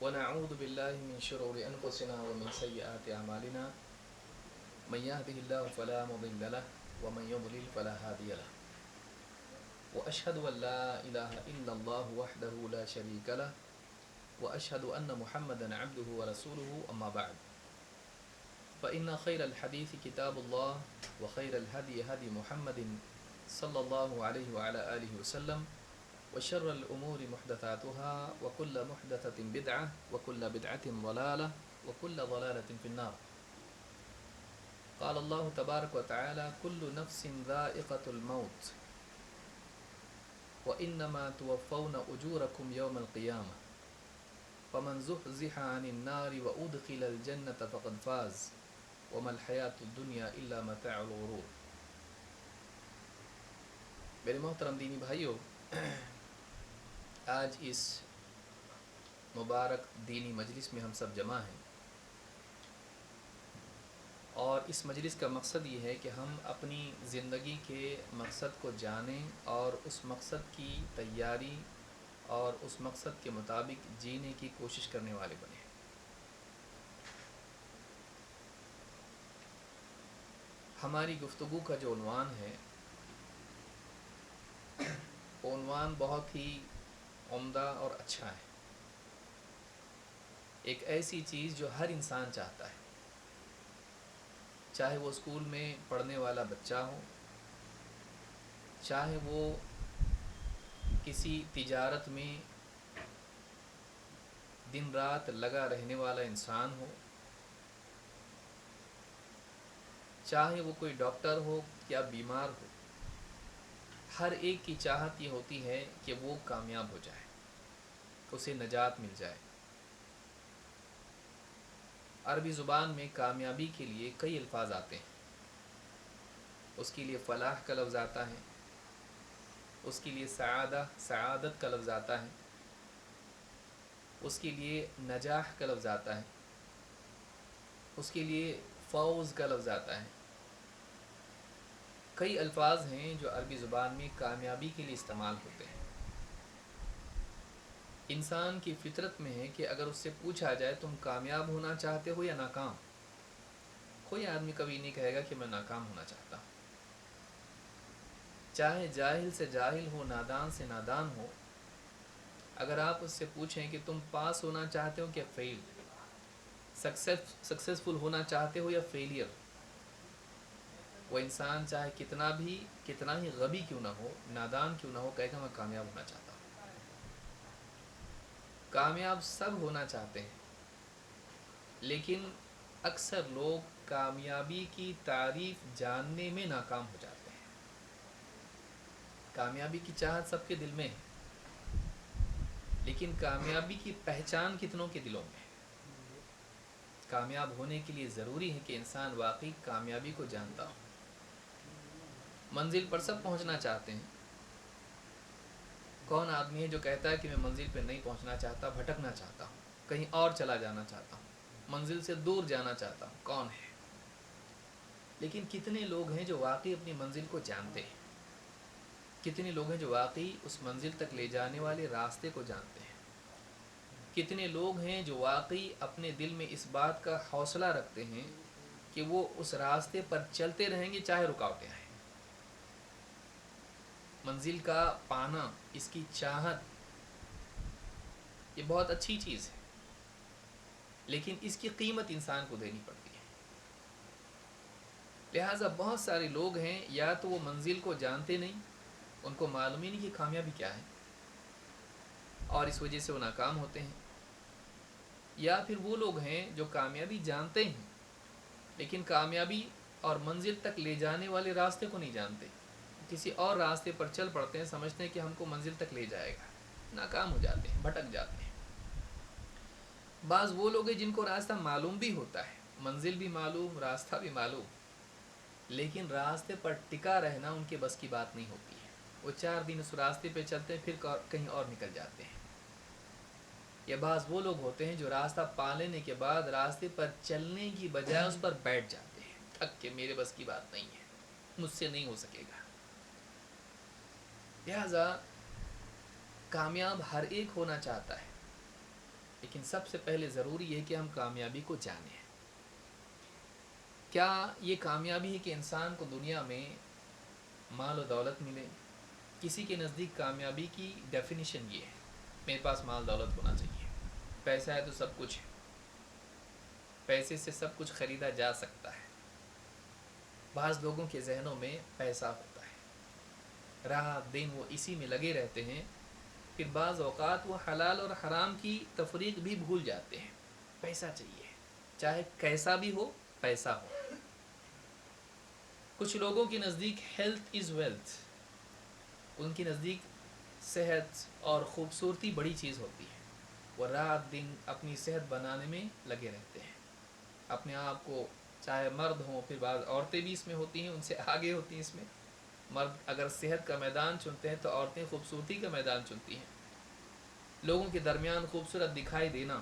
ونعوذ بالله من شرور أنفسنا ومن سيئات أعمالنا من يهده الله فلا مضل له ومن يضلل فلا هادي له وأشهد أن لا إله إلا الله وحده لا شريك له وأشهد أن محمدا عبده ورسوله أما بعد فإن خير الحديث كتاب الله وخير الهدي هدي محمد صلى الله عليه وعلى آله وسلم وشر الأمور محدثاتها وكل محدثة بدعة وكل بدعة ضلالة وكل ضلالة في النار. قال الله تبارك وتعالى كل نفس ذائقة الموت وإنما توفون أجوركم يوم القيامة فمن زحزح عن النار وأدخل الجنة فقد فاز وما الحياة الدنيا إلا متاع الغرور. میرے محترم دینی بھائیوں، آج اس مبارک دینی مجلس میں ہم سب جمع ہیں، اور اس مجلس کا مقصد یہ ہے کہ ہم اپنی زندگی کے مقصد کو جانیں اور اس مقصد کی تیاری اور اس مقصد کے مطابق جینے کی کوشش کرنے والے بنیں۔ ہماری گفتگو کا جو عنوان ہے، وہ عنوان بہت ہی عمدہ اور اچھا ہے۔ ایک ایسی چیز جو ہر انسان چاہتا ہے، چاہے وہ اسکول میں پڑھنے والا بچہ ہو، چاہے وہ کسی تجارت میں دن رات لگا رہنے والا انسان ہو، چاہے وہ کوئی ڈاکٹر ہو یا بیمار ہو، ہر ایک کی چاہت یہ ہوتی ہے کہ وہ کامیاب ہو جائے، اسے نجات مل جائے۔ عربی زبان میں کامیابی کے لیے کئی الفاظ آتے ہیں۔ اس کے لیے فلاح کا لفظ آتا ہے، اس کے لیے سعادت کا لفظ آتا ہے، اس کے لیے نجاح کا لفظ آتا ہے، اس کے لیے فوز کا لفظ آتا ہے۔ کئی الفاظ ہیں جو عربی زبان میں کامیابی کے لیے استعمال ہوتے ہیں۔ انسان کی فطرت میں ہے کہ اگر اس سے پوچھا جائے تم کامیاب ہونا چاہتے ہو یا ناکام، کوئی آدمی کبھی نہیں کہے گا کہ میں ناکام ہونا چاہتا ہوں۔ چاہے جاہل سے جاہل ہو، نادان سے نادان ہو، اگر آپ اس سے پوچھیں کہ تم پاس ہونا چاہتے ہو کہ فیل، سکسیسفل ہونا چاہتے ہو یا فیلئر، وہ انسان چاہے کتنا ہی غبی کیوں نہ ہو، نادان کیوں نہ ہو، کہے گا میں کامیاب ہونا چاہتا ہوں۔ کامیاب سب ہونا چاہتے ہیں، لیکن اکثر لوگ کامیابی کی تعریف جاننے میں ناکام ہو جاتے ہیں۔ کامیابی کی چاہت سب کے دل میں ہے، لیکن کامیابی کی پہچان کتنوں کے دلوں میں ہے؟ کامیاب ہونے کے لیے ضروری ہے کہ انسان واقعی کامیابی کو جانتا ہو۔ منزل پر سب پہنچنا چاہتے ہیں۔ کون آدمی ہے جو کہتا ہے کہ میں منزل پہ نہیں پہنچنا چاہتا، بھٹکنا چاہتا ہوں، کہیں اور چلا جانا چاہتا ہوں، منزل سے دور جانا چاہتا ہوں؟ کون ہے؟ لیکن کتنے لوگ ہیں جو واقعی اپنی منزل کو جانتے ہیں؟ کتنے لوگ ہیں جو واقعی اس منزل تک لے جانے والے راستے کو جانتے ہیں؟ کتنے لوگ ہیں جو واقعی اپنے دل میں اس بات کا حوصلہ رکھتے ہیں کہ وہ اس راستے پر چلتے رہیں گے چاہے رکاوٹیں آئیں؟ منزل کا پانا، اس کی چاہت، یہ بہت اچھی چیز ہے، لیکن اس کی قیمت انسان کو دینی پڑتی ہے۔ لہٰذا بہت سارے لوگ ہیں، یا تو وہ منزل کو جانتے نہیں، ان کو معلوم ہی نہیں کہ کامیابی کیا ہے، اور اس وجہ سے وہ ناکام ہوتے ہیں، یا پھر وہ لوگ ہیں جو کامیابی جانتے ہیں لیکن کامیابی اور منزل تک لے جانے والے راستے کو نہیں جانتے، کسی اور راستے پر چل پڑتے ہیں، سمجھتے ہیں کہ ہم کو منزل تک لے جائے گا، ناکام ہو جاتے ہیں، بھٹک جاتے ہیں۔ بعض وہ لوگ ہیں جن کو راستہ معلوم بھی ہوتا ہے، منزل بھی معلوم، راستہ بھی معلوم، لیکن راستے پر ٹکا رہنا ان کے بس کی بات نہیں ہوتی ہے۔ وہ 4 دن اس راستے پہ چلتے ہیں، پھر کہیں اور نکل جاتے ہیں۔ یہ بعض وہ لوگ ہوتے ہیں جو راستہ پا لینے کے بعد راستے پر چلنے کی بجائے اس پر بیٹھ جاتے ہیں، تھک کے میرے بس کی بات نہیں ہے، مجھ سے نہیں ہو سکے گا۔ لہٰذا کامیاب ہر ایک ہونا چاہتا ہے، لیکن سب سے پہلے ضروری ہے کہ ہم کامیابی کو جانیں. کیا یہ کامیابی ہے کہ انسان کو دنیا میں مال و دولت ملے؟ کسی کے نزدیک کامیابی کی ڈیفینیشن یہ ہے: میرے پاس مال دولت ہونا چاہیے، پیسہ ہے تو سب کچھ ہے، پیسے سے سب کچھ خریدا جا سکتا ہے. بعض لوگوں کے ذہنوں میں پیسہ ہوتا ہے، رات دن وہ اسی میں لگے رہتے ہیں، پھر بعض اوقات وہ حلال اور حرام کی تفریق بھی بھول جاتے ہیں. پیسہ چاہیے، چاہے کیسا بھی ہو، پیسہ ہو. کچھ لوگوں کے نزدیک ہیلتھ از ویلتھ، ان کے نزدیک صحت اور خوبصورتی بڑی چیز ہوتی ہے. وہ رات دن اپنی صحت بنانے میں لگے رہتے ہیں، اپنے آپ کو، چاہے مرد ہوں، پھر بعض عورتیں بھی اس میں ہوتی ہیں، ان سے آگے ہوتی ہیں. اس میں مرد اگر صحت کا میدان چنتے ہیں تو عورتیں خوبصورتی کا میدان چنتی ہیں. لوگوں کے درمیان خوبصورت دکھائی دینا،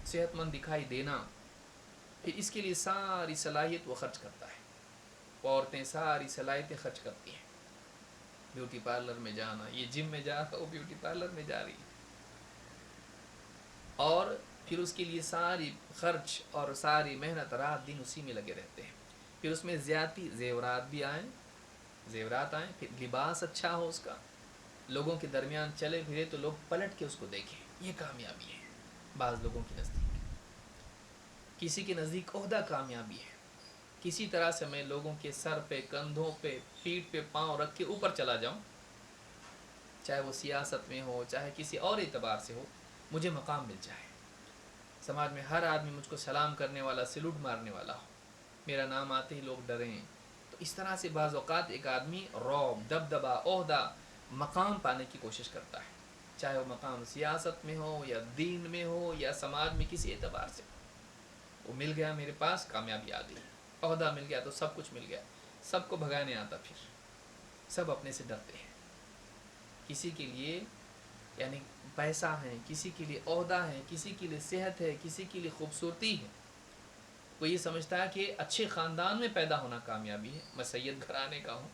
صحت مند دکھائی دینا، پھر اس کے لیے ساری صلاحیت وہ خرچ کرتا ہے. وہ عورتیں ساری صلاحیتیں خرچ کرتی ہیں، بیوٹی پارلر میں جانا، یہ جم میں جا رہا، وہ بیوٹی پارلر میں جا رہی ہے، اور پھر اس کے لیے ساری خرچ اور ساری محنت، رات دن اسی میں لگے رہتے ہیں. پھر اس میں زیادتی زیورات بھی آئیں، پھر لباس اچھا ہو اس کا، لوگوں کے درمیان چلے پھرے تو لوگ پلٹ کے اس کو دیکھیں. یہ کامیابی ہے بعض لوگوں کے نزدیک. کسی کے نزدیک عہدہ کامیابی ہے، کسی طرح سے میں لوگوں کے سر پہ، کندھوں پہ، پیٹھ پہ پاؤں رکھ کے اوپر چلا جاؤں، چاہے وہ سیاست میں ہو، چاہے کسی اور اعتبار سے ہو، مجھے مقام مل جائے. سماج میں ہر آدمی مجھ کو سلام کرنے والا، سلوٹ مارنے والا ہو، میرا نام آتے ہی لوگ ڈریں. تو اس طرح سے بعض اوقات ایک آدمی رعب، دبدبہ، عہدہ، مقام پانے کی کوشش کرتا ہے، چاہے وہ مقام سیاست میں ہو یا دین میں ہو یا سماج میں کسی اعتبار سے. وہ مل گیا میرے پاس، کامیابی آ گئی. عہدہ مل گیا تو سب کچھ مل گیا. سب کو بھگانے آتا، پھر سب اپنے سے ڈرتے ہیں. کسی کے لیے یعنی پیسہ ہے، کسی کے لیے عہدہ ہے، کسی کے لیے صحت ہے، کسی کے لیے خوبصورتی ہے. وہ یہ سمجھتا ہے کہ اچھے خاندان میں پیدا ہونا کامیابی ہے، میں سید گھرانے کا ہوں،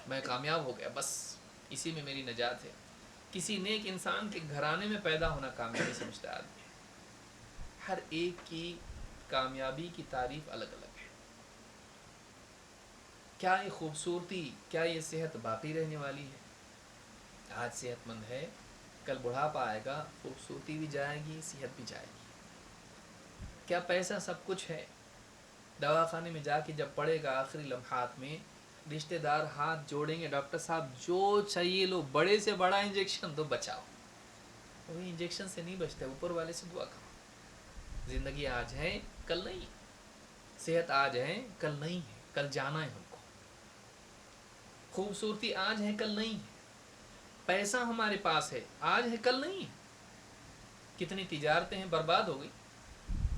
میں کامیاب ہو گیا، بس اسی میں میری نجات ہے. کسی نیک انسان کے گھرانے میں پیدا ہونا کامیابی سمجھتا ہے آدمی. ہر ایک کی کامیابی کی تعریف الگ الگ ہے. کیا یہ خوبصورتی، کیا یہ صحت باقی رہنے والی ہے؟ آج صحت مند ہے، کل بڑھاپا آئے گا، خوبصورتی بھی جائے گی، صحت بھی جائے گی. کیا پیسہ سب کچھ ہے؟ دواخانے میں جا کے جب پڑے گا آخری لمحات میں، رشتہ دار ہاتھ جوڑیں گے، ڈاکٹر صاحب جو چاہیے لو، بڑے سے بڑا انجیکشن دو، بچاؤ. وہی انجیکشن سے نہیں بچتا، اوپر والے سے دعا کرو. زندگی آج ہے، کل نہیں. صحت آج ہے، کل نہیں ہے، کل جانا ہے ہم کو. خوبصورتی آج ہے، کل نہیں ہے. پیسہ ہمارے پاس ہے، آج ہے، کل نہیں ہے. کتنی تجارتیں ہیں برباد ہو گئی،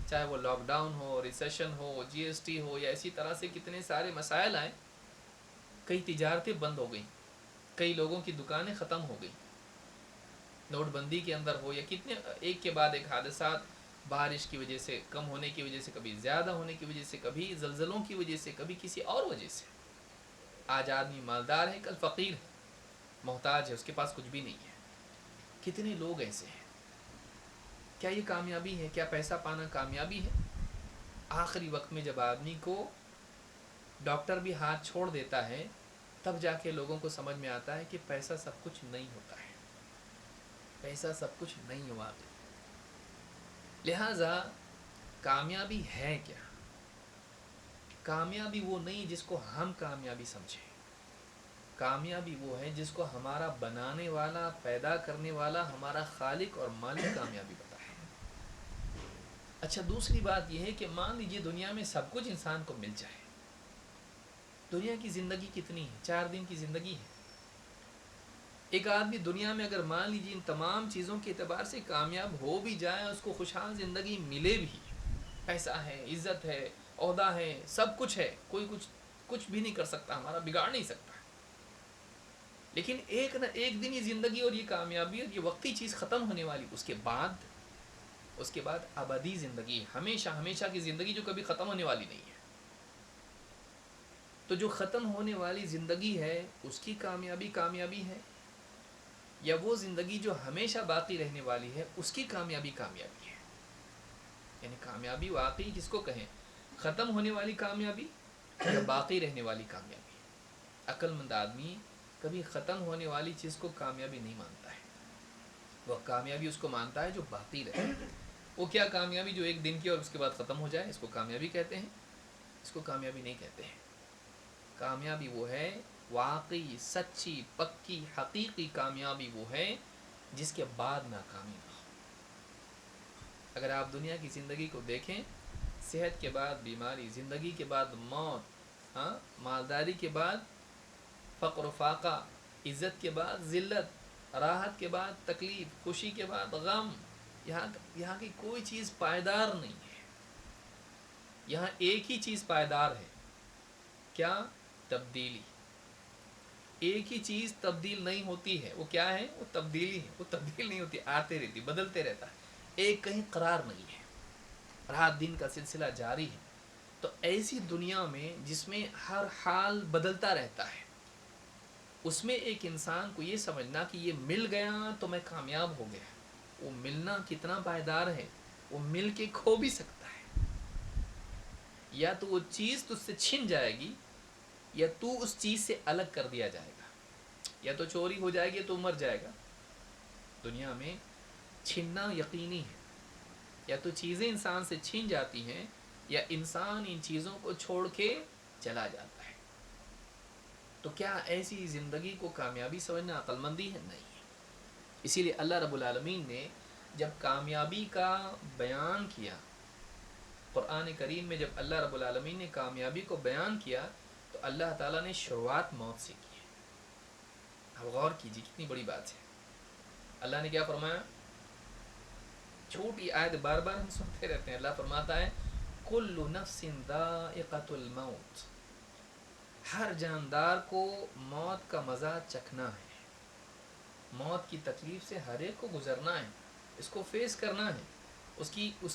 چاہے وہ لاک ڈاؤن ہو، ریسیشن ہو، جی ایس ٹی ہو، یا اسی طرح سے کتنے سارے مسائل آئے. کئی تجارتیں بند ہو گئیں، کئی لوگوں کی دکانیں ختم ہو گئیں. نوٹ بندی کے اندر ہو یا کتنے ایک کے بعد ایک حادثات، بارش کی وجہ سے، کم ہونے کی وجہ سے، کبھی زیادہ ہونے کی وجہ سے، کبھی زلزلوں کی وجہ سے، کبھی کسی اور وجہ سے. آج آدمی مالدار ہے، کل فقیر ہے، محتاج ہے، اس کے پاس کچھ بھی نہیں ہے. کتنے لوگ ایسے ہیں. کیا یہ کامیابی ہے؟ کیا پیسہ پانا کامیابی ہے؟ آخری وقت میں جب آدمی کو ڈاکٹر بھی ہاتھ چھوڑ دیتا ہے، تب جا کے لوگوں کو سمجھ میں آتا ہے کہ پیسہ سب کچھ نہیں ہوتا ہے، پیسہ سب کچھ نہیں ہوا. لہٰذا کامیابی ہے کیا؟ کامیابی وہ نہیں جس کو ہم کامیابی سمجھیں. کامیابی وہ ہے جس کو ہمارا بنانے والا، پیدا کرنے والا، ہمارا خالق اور مالک کامیابی بتائے. اچھا، دوسری بات یہ ہے کہ مان لیجیے دنیا میں سب کچھ انسان کو مل جائے. دنیا کی زندگی کتنی ہے؟ 4 دن کی زندگی ہے. ایک آدمی دنیا میں اگر مان لیجیے ان تمام چیزوں کے اعتبار سے کامیاب ہو بھی جائے، اس کو خوشحال زندگی ملے بھی، پیسہ ہے، عزت ہے، عہدہ ہے، سب کچھ ہے، کوئی کچھ بھی نہیں کر سکتا، ہمارا بگاڑ نہیں سکتا. لیکن ایک نہ ایک دن یہ زندگی اور یہ کامیابی اور یہ وقتی چیز ختم ہونے والی. اس کے بعد ابدی زندگی، ہمیشہ ہمیشہ کی زندگی جو کبھی ختم ہونے والی نہیں ہے. تو جو ختم ہونے والی زندگی ہے اس کی کامیابی ہے، یا وہ زندگی جو ہمیشہ باقی رہنے والی ہے اس کی کامیابی ہے؟ یعنی کامیابی واقعی کس کو کہیں؟ ختم ہونے والی کامیابی یا باقی رہنے والی کامیابی؟ عقل مند آدمی کبھی ختم ہونے والی چیز کو کامیابی نہیں مانتا ہے، وہ کامیابی اس کو مانتا ہے جو باقی رہے۔ وہ کیا کامیابی جو ایک دن کی اور اس کے بعد ختم ہو جائے، اس کو کامیابی کہتے ہیں؟ اس کو کامیابی نہیں کہتے ہیں۔ کامیابی وہ ہے واقعی، سچی، پکی، حقیقی کامیابی وہ ہے جس کے بعد ناکامی نہ ہو۔ اگر آپ دنیا کی زندگی کو دیکھیں، صحت کے بعد بیماری، زندگی کے بعد موت، مالداری کے بعد فقر و فاقہ، عزت کے بعد ذلت، راحت کے بعد تکلیف، خوشی کے بعد غم، یہاں کی کوئی چیز پائیدار نہیں ہے۔ یہاں ایک ہی چیز پائیدار ہے، کیا؟ تبدیلی۔ ایک ہی چیز تبدیل نہیں ہوتی ہے، وہ کیا ہے؟ وہ تبدیلی ہے۔ وہ تبدیل نہیں ہوتی، آتے رہتی، بدلتے رہتا ہے، ایک کہیں قرار نہیں ہے، رات دن کا سلسلہ جاری ہے۔ تو ایسی دنیا میں جس میں ہر حال بدلتا رہتا ہے، اس میں ایک انسان کو یہ سمجھنا کہ یہ مل گیا تو میں کامیاب ہو گیا، وہ ملنا کتنا پائیدار ہے، وہ مل کے کھو بھی سکتا ہے، یا تو وہ چیز تجھ سے چھن جائے گی یا تو اس چیز سے الگ کر دیا جائے گا، یا تو چوری ہو جائے گی تو مر جائے گا۔ دنیا میں چھننا یقینی ہے، یا تو چیزیں انسان سے چھن جاتی ہیں یا انسان ان چیزوں کو چھوڑ کے چلا جاتا ہے۔ تو کیا ایسی زندگی کو کامیابی سمجھنا عقل مندی ہے؟ نہیں۔ اسی لیے اللہ رب العالمین نے جب کامیابی کا بیان کیا، قرآن کریم میں جب اللہ رب العالمین نے کامیابی کو بیان کیا تو اللہ تعالیٰ نے شروعات موت سے کی ہے۔ اب غور کیجیے کتنی بڑی بات ہے۔ اللہ نے کیا فرمایا؟ چھوٹی آیت بار بار ہم سنتے رہتے ہیں۔ اللہ فرماتا ہے کل نفس ذائقۃ الموت، ہر جاندار کو موت کا مزہ چکھنا ہے، موت کی تکلیف سے ہر ایک کو گزرنا ہے، اس کو فیس کرنا ہے۔ اس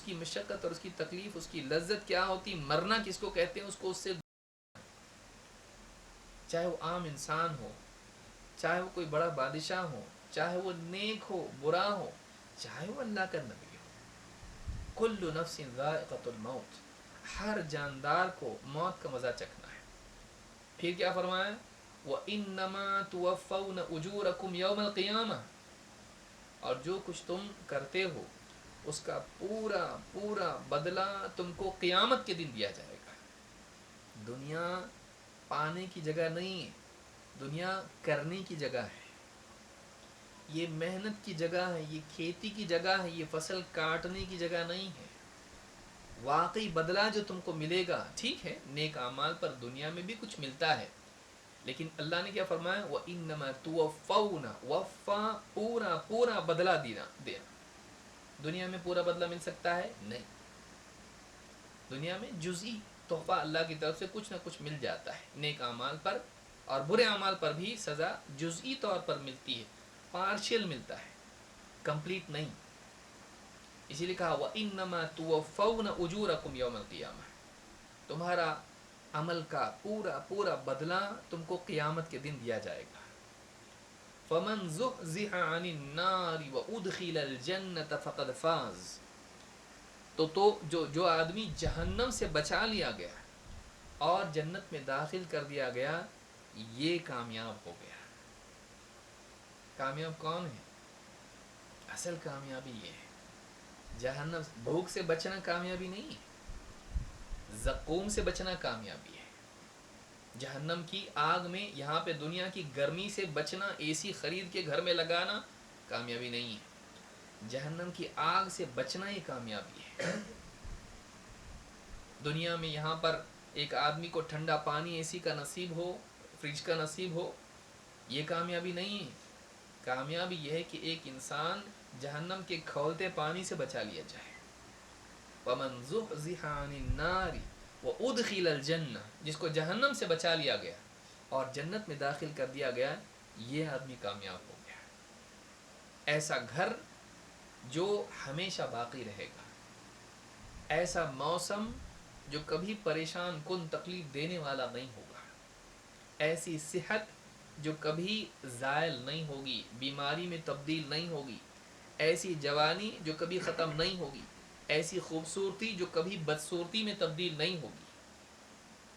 کی مشقت اور اس کی تکلیف، اس کی لذت کیا ہوتی، مرنا کس کو کہتے ہیں، اس کو اس سے، چاہے وہ عام انسان ہو، چاہے وہ کوئی بڑا بادشاہ ہو، چاہے وہ نیک ہو برا ہو، چاہے وہ اللہ کا نبی ہو، کل نفس ذائقۃ الموت، ہر جاندار کو موت کا مزہ چکھنا ہے۔ پھر کیا فرمایا؟ وَإِنَّمَا تُوَفَّوْنَ أُجُورَكُمْ يَوْمَ الْقِيَامَةِ، اور جو کچھ تم کرتے ہو اس کا پورا پورا بدلہ تم کو قیامت کے دن دیا جائے گا۔ دنیا پانے کی جگہ نہیں ہے، دنیا کرنے کی جگہ ہے، یہ محنت کی جگہ ہے، یہ کھیتی کی جگہ ہے، یہ فصل کاٹنے کی جگہ نہیں ہے۔ واقعی بدلہ جو تم کو ملے گا، ٹھیک ہے نیک اعمال پر دنیا میں بھی کچھ ملتا ہے، لیکن اللہ نے کیا فرمایا؟ وَإِنَّمَا تُوَفَّوْنَ، وفا پورا پورا بدلہ دینا۔ دنیا میں پورا بدلہ مل سکتا ہے؟ نہیں، دنیا میں جزئی تحفہ اللہ کی طرف سے کچھ نہ کچھ مل جاتا ہے، نیک اعمال پر اور برے اعمال پر بھی سزا جزئی طور پر ملتی ہے، پارشل ملتا ہے، کمپلیٹ نہیں۔ اسی لیے کہا وَإِنَّمَا تُوَفَّوْنَ أُجُورَكُمْ يَوْمَ الْقِيَامَةِ، تمہارا عمل کا پورا پورا بدلہ تم کو قیامت کے دن دیا جائے گا۔ فَمَنْ زُحْزِحَ عَنِ النَّارِ وَأُدْخِلَ الْجَنَّةَ فَقَدْ فَازَ، تو جو آدمی جہنم سے بچا لیا گیا اور جنت میں داخل کر دیا گیا، یہ کامیاب ہو گیا۔ کامیاب کون ہے؟ اصل کامیابی یہ ہے، جہنم بھوک سے بچنا کامیابی نہیں ہے، زقوم سے بچنا کامیابی ہے۔ جہنم کی آگ میں، یہاں پہ دنیا کی گرمی سے بچنا، اے سی خرید کے گھر میں لگانا کامیابی نہیں ہے، جہنم کی آگ سے بچنا ہی کامیابی ہے۔ دنیا میں یہاں پر ایک آدمی کو ٹھنڈا پانی اے سی کا نصیب ہو، فریج کا نصیب ہو، یہ کامیابی نہیں ہے۔ کامیابی یہ ہے کہ ایک انسان جہنم کے کھولتے پانی سے بچا لیا جائے۔ وَمَنْ زُحْزِحَ عَنِ النَّارِ وَأُدْخِلَ الْجَنَّةِ، جس کو جہنم سے بچا لیا گیا اور جنت میں داخل کر دیا گیا، یہ آدمی کامیاب ہو گیا۔ ایسا گھر جو ہمیشہ باقی رہے گا، ایسا موسم جو کبھی پریشان کن تکلیف دینے والا نہیں ہوگا، ایسی صحت جو کبھی زائل نہیں ہوگی، بیماری میں تبدیل نہیں ہوگی، ایسی جوانی جو کبھی ختم نہیں ہوگی، ایسی خوبصورتی جو کبھی بدصورتی میں تبدیل نہیں ہوگی،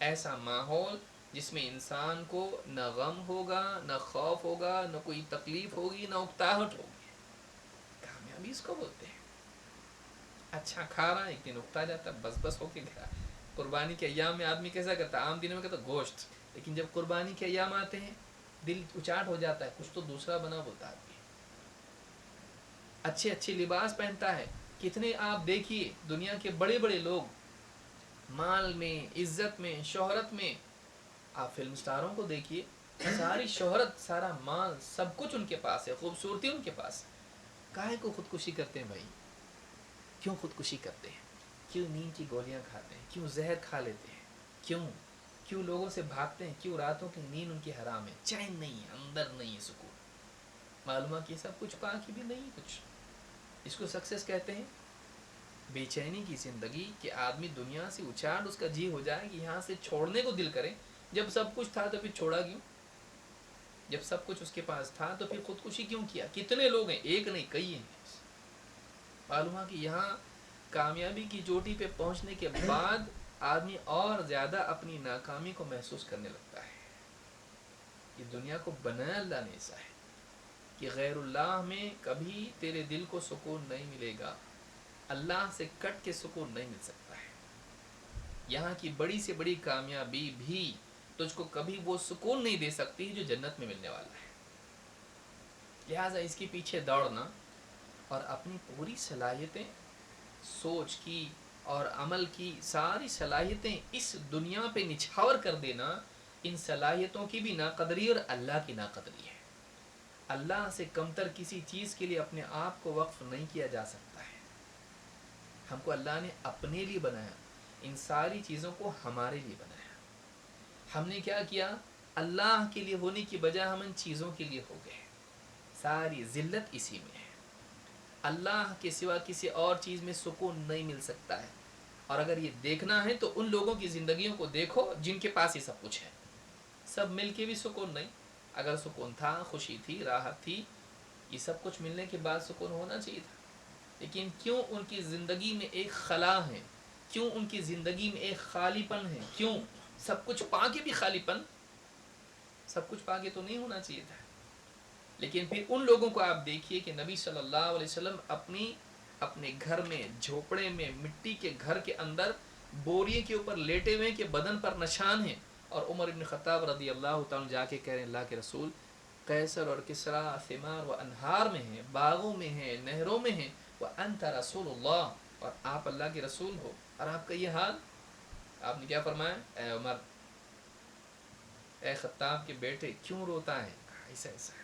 ایسا ماحول جس میں انسان کو نہ غم ہوگا، نہ خوف ہوگا، نہ کوئی تکلیف ہوگی، نہ اکتاہٹ ہوگی، کامیابی اس کو بولتے ہیں۔ اچھا کھا رہا ہے، ایک دن اکتا جاتا، بس بس ہو کے گیا۔ قربانی کے ایام میں آدمی کیسا کرتا ہے؟ عام دنوں میں کہتا گوشت، لیکن جب قربانی کے ایام آتے ہیں دل اچاٹ ہو جاتا ہے، کچھ تو دوسرا بنا بولتا آدمی۔ اچھے اچھے لباس پہنتا ہے۔ کتنے آپ دیکھیے دنیا کے بڑے بڑے لوگ مال میں، عزت میں، شہرت میں، آپ فلم سٹاروں کو دیکھیے، ساری شہرت، سارا مال، سب کچھ ان کے پاس ہے، خوبصورتی ان کے پاس ہے، کاہے کو خودکشی کرتے ہیں بھائی؟ کیوں خودکشی کرتے ہیں؟ کیوں نیند کی گولیاں کھاتے ہیں؟ کیوں زہر کھا لیتے ہیں؟ کیوں لوگوں سے بھاگتے ہیں؟ کیوں راتوں کی نیند ان کی حرام ہے؟ چین نہیں ہے، اندر نہیں ہے سکون، معلومہ کہ سب کچھ پا کے بھی نہیں کچھ۔ اس کو سکسیس کہتے ہیں، بے چینی کی زندگی کہ آدمی دنیا سے اچاٹ اس کا جی ہو جائے کہ یہاں سے چھوڑنے کو دل کرے۔ جب سب کچھ تھا تو پھر چھوڑا کیوں؟ جب سب کچھ اس کے پاس تھا تو پھر خودکشی کیوں کیا؟ کتنے لوگ ہیں، ایک نہیں کئی ہیں۔ معلوم ہے کہ یہاں کامیابی کی چوٹی پہ پہنچنے کے بعد آدمی اور زیادہ اپنی ناکامی کو محسوس کرنے لگتا ہے۔ یہ دنیا کو بنایا اللہ نے ایسا ہے کہ غیر اللہ میں کبھی تیرے دل کو سکون نہیں ملے گا، اللہ سے کٹ کے سکون نہیں مل سکتا ہے۔ یہاں کی بڑی سے بڑی کامیابی بھی تجھ کو کبھی وہ سکون نہیں دے سکتی جو جنت میں ملنے والا ہے۔ لہٰذا اس کے پیچھے دوڑنا اور اپنی پوری صلاحیتیں، سوچ کی اور عمل کی ساری صلاحیتیں اس دنیا پہ نچھاور کر دینا، ان صلاحیتوں کی بھی ناقدری اور اللہ کی ناقدری ہے۔ اللہ سے کمتر کسی چیز کے لیے اپنے آپ کو وقف نہیں کیا جا سکتا ہے۔ ہم کو اللہ نے اپنے لیے بنایا، ان ساری چیزوں کو ہمارے لیے بنایا۔ ہم نے کیا کیا؟ اللہ کے لیے ہونے کی بجائے ہم ان چیزوں کے لیے ہو گئے۔ ساری ذلت اسی میں ہے۔ اللہ کے سوا کسی اور چیز میں سکون نہیں مل سکتا ہے، اور اگر یہ دیکھنا ہے تو ان لوگوں کی زندگیوں کو دیکھو جن کے پاس یہ سب کچھ ہے، سب مل کے بھی سکون نہیں۔ اگر سکون تھا، خوشی تھی، راحت تھی، یہ سب کچھ ملنے کے بعد سکون ہونا چاہیے تھا، لیکن کیوں ان کی زندگی میں ایک خلا ہے؟ کیوں ان کی زندگی میں ایک خالی پن ہے؟ کیوں سب کچھ پا کے بھی خالی پن؟ سب کچھ پا کے تو نہیں ہونا چاہیے تھا۔ لیکن پھر ان لوگوں کو آپ دیکھیے کہ نبی صلی اللہ علیہ وسلم اپنے گھر میں، جھوپڑے میں، مٹی کے گھر کے اندر بوریے کے اوپر لیٹے ہوئے کہ بدن پر نشان ہیں، اور عمر ابن خطاب رضی اللہ تعالیٰ جا کے کہہ رہے ہیں اللہ کے رسول، قیصر اور کسریٰ ثمار و انہار میں ہیں، باغوں میں ہیں، نہروں میں ہیں، وانت رسول اللہ، اور آپ اللہ کے رسول ہو، اور آپ کا یہ حال۔ آپ نے کیا فرمایا؟ اے عمر، اے خطاب کے بیٹے کیوں روتا ہے؟ ایسا ایسا ہے۔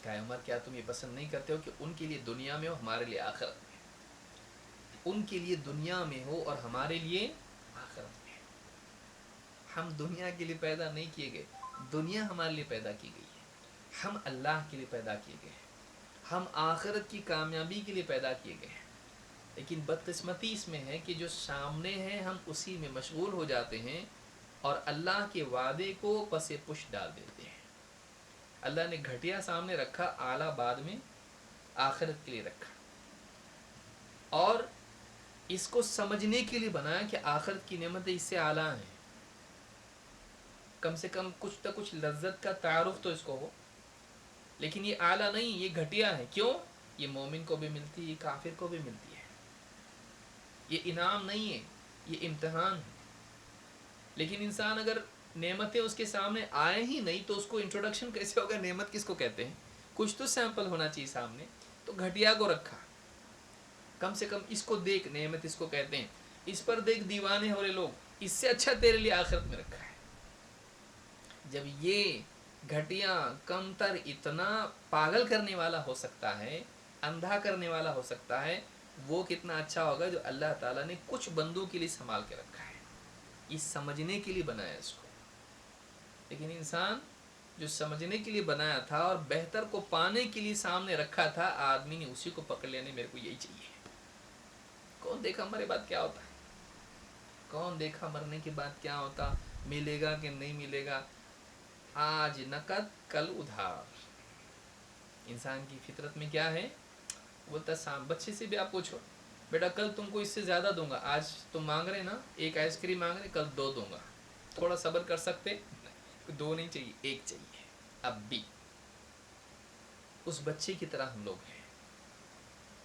کہا عمر کیا تم یہ پسند نہیں کرتے ہو کہ ان کے لیے دنیا میں ہو، ہمارے لیے آخرت میں؟ ان کے لیے دنیا میں ہو اور ہمارے لیے آخرت میں۔ ہم دنیا کے لیے پیدا نہیں کیے گئے، دنیا ہمارے لیے پیدا کی گئی ہے۔ ہم اللہ کے لیے پیدا کیے گئے ہیں، ہم آخرت کی کامیابی کے لیے پیدا کیے گئے ہیں۔ لیکن بدقسمتی اس میں ہے کہ جو سامنے ہے ہم اسی میں مشغول ہو جاتے ہیں اور اللہ کے وعدے کو پس پش ڈال دیتے ہیں۔ اللہ نے گھٹیا سامنے رکھا، اعلیٰ بعد میں آخرت کے لیے رکھا، اور اس کو سمجھنے کے لیے بنایا کہ آخرت کی نعمتیں اس سے اعلیٰ ہیں، کم سے کم کچھ نہ کچھ لذت کا تعارف تو اس کو ہو، لیکن یہ اعلیٰ نہیں، یہ گھٹیا ہے۔ کیوں؟ یہ مومن کو بھی ملتی ہے، یہ کافر کو بھی ملتی ہے، یہ انعام نہیں ہے، یہ امتحان ہے۔ لیکن انسان اگر نعمتیں اس کے سامنے آئے ہی نہیں تو اس کو انٹروڈکشن کیسے ہوگا؟ نعمت کس کو کہتے ہیں؟ کچھ تو سیمپل ہونا چاہیے سامنے، تو گھٹیا کو رکھا، کم سے کم اس کو دیکھ، نعمت اس کو کہتے ہیں، اس پر دیکھ، دیوانے ہو رہے لوگ، اس سے اچھا تیرے لیے آخرت میں رکھا ہے۔ جب یہ گھٹیا، کمتر، اتنا پاگل کرنے والا ہو سکتا ہے، اندھا کرنے والا ہو سکتا ہے، وہ کتنا اچھا ہوگا جو اللہ تعالیٰ نے کچھ بندوں کے لیے سنبھال کے رکھا ہے، یہ سمجھنے کے لیے بنایا اس کو۔ لیکن انسان جو سمجھنے کے لیے بنایا تھا اور بہتر کو پانے کے لیے سامنے رکھا تھا، آدمی نے اسی کو پکڑ لینے، میرے کو یہی چاہیے۔ کون دیکھا مرے بعد کیا ہوتا ہے؟ کون دیکھا مرنے کے بعد کیا ہوتا؟ ملے گا کہ نہیں ملے گا؟ آج نقد کل ادھار۔ انسان کی فطرت میں کیا ہے؟ بولتا بچے سے بھی آپ پوچھو، بیٹا کل تم کو اس سے زیادہ دوں گا، آج تم مانگ رہے نا ایک آئس کریم مانگ رہے، کل 2 دوں گا، تھوڑا صبر کر سکتے؟ 2 نہیں چاہیے، 1 چاہیے۔ اب بھی اس بچے کی طرح ہم لوگ ہیں،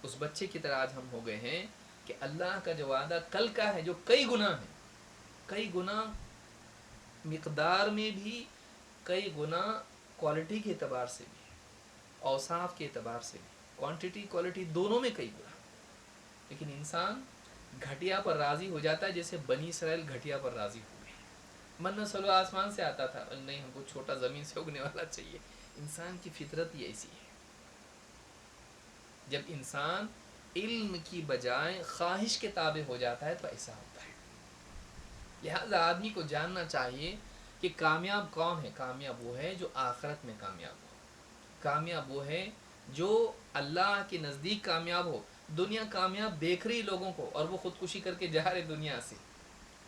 اس بچے کی طرح آج ہم ہو گئے ہیں کہ اللہ کا جو وعدہ کل کا ہے، جو کئی گنا ہے، کئی گنا مقدار میں بھی، کئی گنا کوالٹی کے اعتبار سے بھی، اوصاف کے اعتبار سے بھی، کوانٹٹی کوالٹی دونوں میں کئی گنا، لیکن انسان گھٹیا پر راضی ہو جاتا ہے، جیسے بنی اسرائیل گھٹیا پر راضی ہو گئے۔ من سلو آسمان سے آتا تھا، نہیں ہم کو چھوٹا زمین سے اگنے والا چاہیے۔ انسان کی فطرت ہی ایسی ہے، جب انسان علم کی بجائے خواہش کے تابع ہو جاتا ہے تو ایسا ہوتا ہے۔ لہذا آدمی کو جاننا چاہیے کہ کامیاب کون ہے۔ کامیاب وہ ہے جو آخرت میں کامیاب ہو، کامیاب وہ ہے جو اللہ کے نزدیک کامیاب ہو۔ دنیا کامیاب دیکھ رہی لوگوں کو اور وہ خودکشی کر کے جا رہے دنیا سے،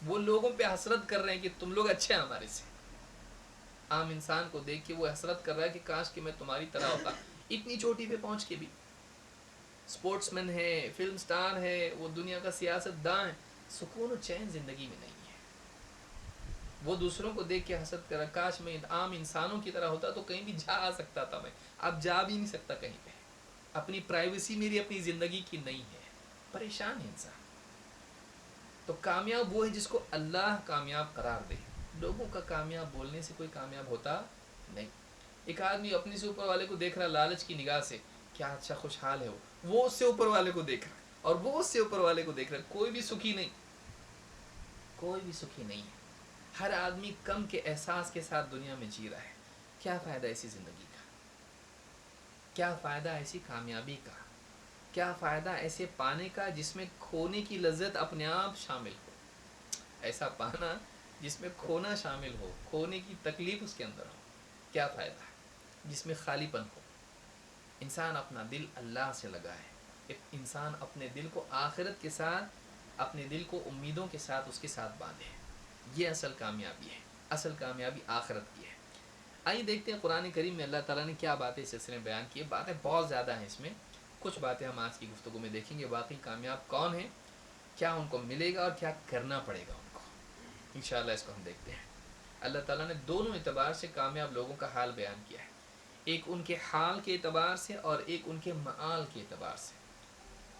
وہ لوگوں پہ حسرت کر رہے ہیں کہ تم لوگ اچھے ہیں ہمارے سے۔ عام انسان کو دیکھ کے وہ حسرت کر رہا ہے کہ کاش کہ میں تمہاری طرح ہوتا، اتنی چوٹی پہ پہنچ کے بھی۔ سپورٹس مین ہے، فلم سٹار ہے، وہ دنیا کا سیاست داں ہے، سکون و چین زندگی میں نہیں ہے۔ وہ دوسروں کو دیکھ کے حسد کر رہا، کاش میں عام انسانوں کی طرح ہوتا تو کہیں بھی جا آ سکتا تھا، میں اب جا بھی نہیں سکتا کہیں پہ، اپنی پرائیویسی میری اپنی زندگی کی نہیں ہے، پریشان ہے انسان۔ تو کامیاب وہ ہے جس کو اللہ کامیاب قرار دے۔ لوگوں کا کامیاب بولنے سے کوئی کامیاب ہوتا نہیں۔ ایک آدمی اپنے سے اوپر والے کو دیکھ رہا لالچ کی نگاہ سے، کیا اچھا خوشحال ہے وہ اس سے اوپر والے کو دیکھ رہا ہے، اور وہ اس سے اوپر والے کو دیکھ رہا ہے، کوئی بھی سکھی نہیں، کوئی بھی سکھی نہیں ہے۔ ہر آدمی کم کے احساس کے ساتھ دنیا میں جی رہا ہے۔ کیا فائدہ ایسی زندگی کا؟ کیا فائدہ ایسی کامیابی کا؟ کیا فائدہ ایسے پانے کا جس میں کھونے کی لذت اپنے آپ شامل ہو؟ ایسا پانا جس میں کھونا شامل ہو، کھونے کی تکلیف اس کے اندر ہو، کیا فائدہ ہے؟ جس میں خالی پن ہو۔ انسان اپنا دل اللہ سے لگائے، انسان اپنے دل کو آخرت کے ساتھ، اپنے دل کو امیدوں کے ساتھ اس کے ساتھ باندھے، یہ اصل کامیابی ہے۔ اصل کامیابی آخرت کی ہے۔ آئیے دیکھتے ہیں قرآن کریم میں اللہ تعالیٰ نے کیا باتیں اس سلسلے میں بیان کی ہے۔ باتیں بہت زیادہ ہیں اس میں، کچھ باتیں ہم آج کی گفتگو میں دیکھیں گے، واقعی کامیاب کون ہیں، کیا ان کو ملے گا اور کیا کرنا پڑے گا ان کو، انشاءاللہ اس کو ہم دیکھتے ہیں۔ اللہ تعالیٰ نے دونوں اعتبار سے کامیاب لوگوں کا حال بیان کیا ہے، ایک ان کے حال کے اعتبار سے اور ایک ان کے معال کے اعتبار سے۔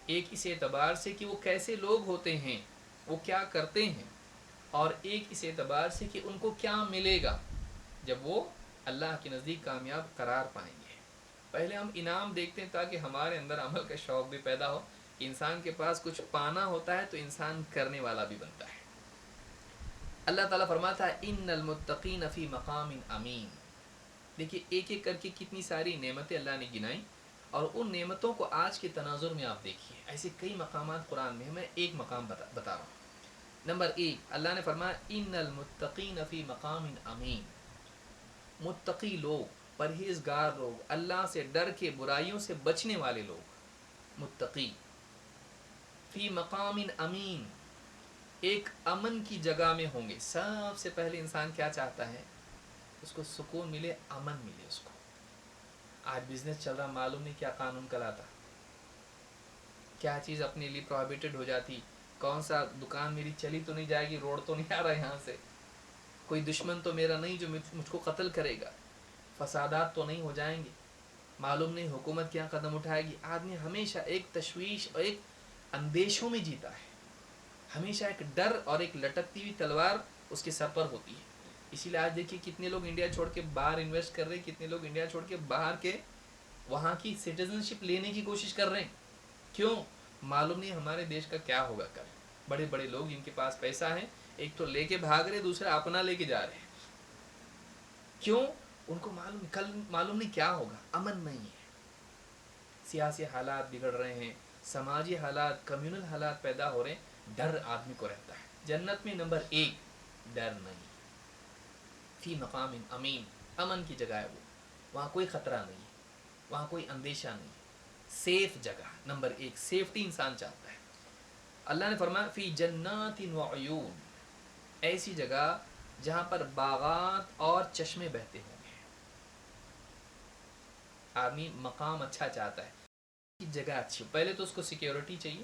ایک اس اعتبار سے کہ وہ کیسے لوگ ہوتے ہیں، وہ کیا کرتے ہیں، اور ایک اس اعتبار سے کہ ان کو کیا ملے گا جب وہ اللہ کے نزدیک کامیاب قرار پائیں گے۔ پہلے ہم انعام دیکھتے ہیں تاکہ ہمارے اندر عمل کا شوق بھی پیدا ہو۔ انسان کے پاس کچھ پانا ہوتا ہے تو انسان کرنے والا بھی بنتا ہے۔ اللہ تعالیٰ فرماتا ہے ان المتقین فی مقام امین۔ دیکھیے ایک ایک کر کے کتنی ساری نعمتیں اللہ نے گنائیں، اور ان نعمتوں کو آج کے تناظر میں آپ دیکھیے، ایسے کئی مقامات قرآن میں ہیں، میں ایک مقام بتا رہا ہوں۔ نمبر 1 اللہ نے فرمایا ان المتقین فی مقام امین۔ متقی لوگ، پرہیزگار لوگ، اللہ سے ڈر کے برائیوں سے بچنے والے لوگ، متقی فی مقام امین، ایک امن کی جگہ میں ہوں گے۔ سب سے پہلے انسان کیا چاہتا ہے؟ اس کو سکون ملے، امن ملے اس کو۔ آج بزنس چل رہا، معلوم نہیں کیا قانون کلاتا، کیا چیز اپنے لیے پروہیبٹڈ ہو جاتی، کون سا دکان میری چلی تو نہیں جائے گی، روڈ تو نہیں آ رہا یہاں سے، کوئی دشمن تو میرا نہیں جو مجھ کو قتل کرے گا، فسادات تو نہیں ہو جائیں گے، معلوم نہیں حکومت کیا قدم اٹھائے گی۔ آدمی ہمیشہ ایک تشویش اور ایک اندیشوں میں جیتا ہے، ہمیشہ ایک ڈر اور ایک لٹکتی ہوئی تلوار اس کے سر پر ہوتی ہے۔ اسی لیے آج دیکھیے کتنے لوگ انڈیا چھوڑ کے باہر انویسٹ کر رہے ہیں، کتنے لوگ انڈیا چھوڑ کے باہر کے وہاں کی سٹیزن شپ لینے کی کوشش کر رہے ہیں۔ کیوں؟ معلوم نہیں ہمارے دیش کا کیا ہوگا کل۔ بڑے بڑے لوگ جن کے پاس پیسہ ہے، ایک تو لے کے بھاگ رہے، دوسرا اپنا لے کے جا رہے ہیں۔ کیوں؟ ان کو معلوم کل معلوم نہیں کیا ہوگا، امن نہیں ہے۔ سیاسی حالات بگڑ رہے ہیں، سماجی حالات، کمیونل حالات پیدا ہو رہے ہیں، ڈر آدمی کو رہتا ہے۔ جنت میں نمبر 1 ڈر نہیں، فی مقام امین، امن کی جگہ ہے وہ، وہاں کوئی خطرہ نہیں ہے، وہاں کوئی اندیشہ نہیں، سیف جگہ۔ نمبر 1 سیفٹی انسان چاہتا ہے۔ اللہ نے فرمایا فی جنات وعیون، ایسی جگہ جہاں پر باغات اور چشمے بہتے ہوں گے۔ آدمی مقام اچھا چاہتا ہے، جگہ اچھی، پہلے تو اس کو سیکیورٹی چاہیے،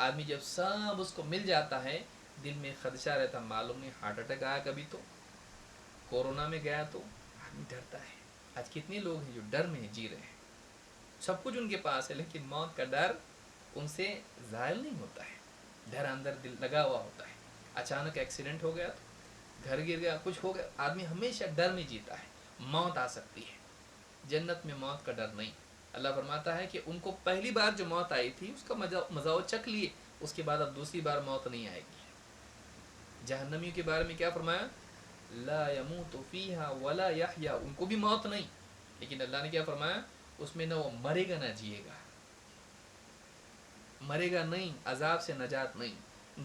آدمی جب سب اس کو مل جاتا ہے دل میں خدشہ رہتا، معلوم نہیں ہارٹ اٹیک آیا کبھی تو، کورونا میں گیا تو، آدمی ڈرتا ہے۔ آج کتنے لوگ ہیں جو ڈر میں جی رہے ہیں، سب کچھ ان کے پاس ہے لیکن موت کا ڈر ان سے زائل نہیں ہوتا ہے، ڈر اندر دل لگا ہوا ہوتا ہے۔ اچانک ایکسیڈنٹ ہو گیا تو، گھر گر گیا، کچھ ہو گیا، آدمی ہمیشہ ڈر میں جیتا ہے۔ موت آ سکتی ہے، جنت میں موت کا ڈر نہیں۔ اللہ فرماتا ہے کہ ان کو پہلی بار جو موت آئی تھی اس کا مزہ چکھ لیے، اس کے بعد اب دوسری بار موت نہیں آئے گی۔ جہنمیوں کے بارے میں کیا فرمایا؟ لا يموت فیہا ولا یحیا، ان کو بھی موت نہیں، لیکن اللہ نے کیا فرمایا؟ اس میں نہ وہ مرے گا نہ جیے گا، مرے گا نہیں، عذاب سے نجات نہیں،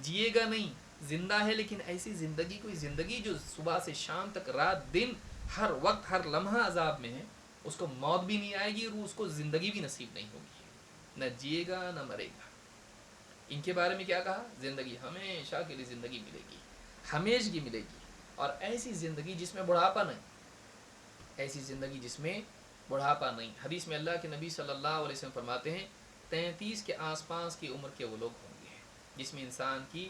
جیے گا نہیں، زندہ ہے لیکن ایسی زندگی، کوئی زندگی جو صبح سے شام تک رات دن ہر وقت ہر لمحہ عذاب میں ہے، اس کو موت بھی نہیں آئے گی اور اس کو زندگی بھی نصیب نہیں ہوگی، نہ جیے گا نہ مرے گا۔ ان کے بارے میں کیا کہا؟ زندگی ہمیشہ کے لیے زندگی ملے گی، ہمیشگی ملے گی، اور ایسی زندگی جس میں بڑھاپا نہیں، ایسی زندگی جس میں بڑھاپا نہیں۔ حدیث میں اللہ کے نبی صلی اللہ علیہ وسلم فرماتے ہیں 33 کے آس پاس کی عمر کے وہ لوگ ہوں گے جس میں انسان کی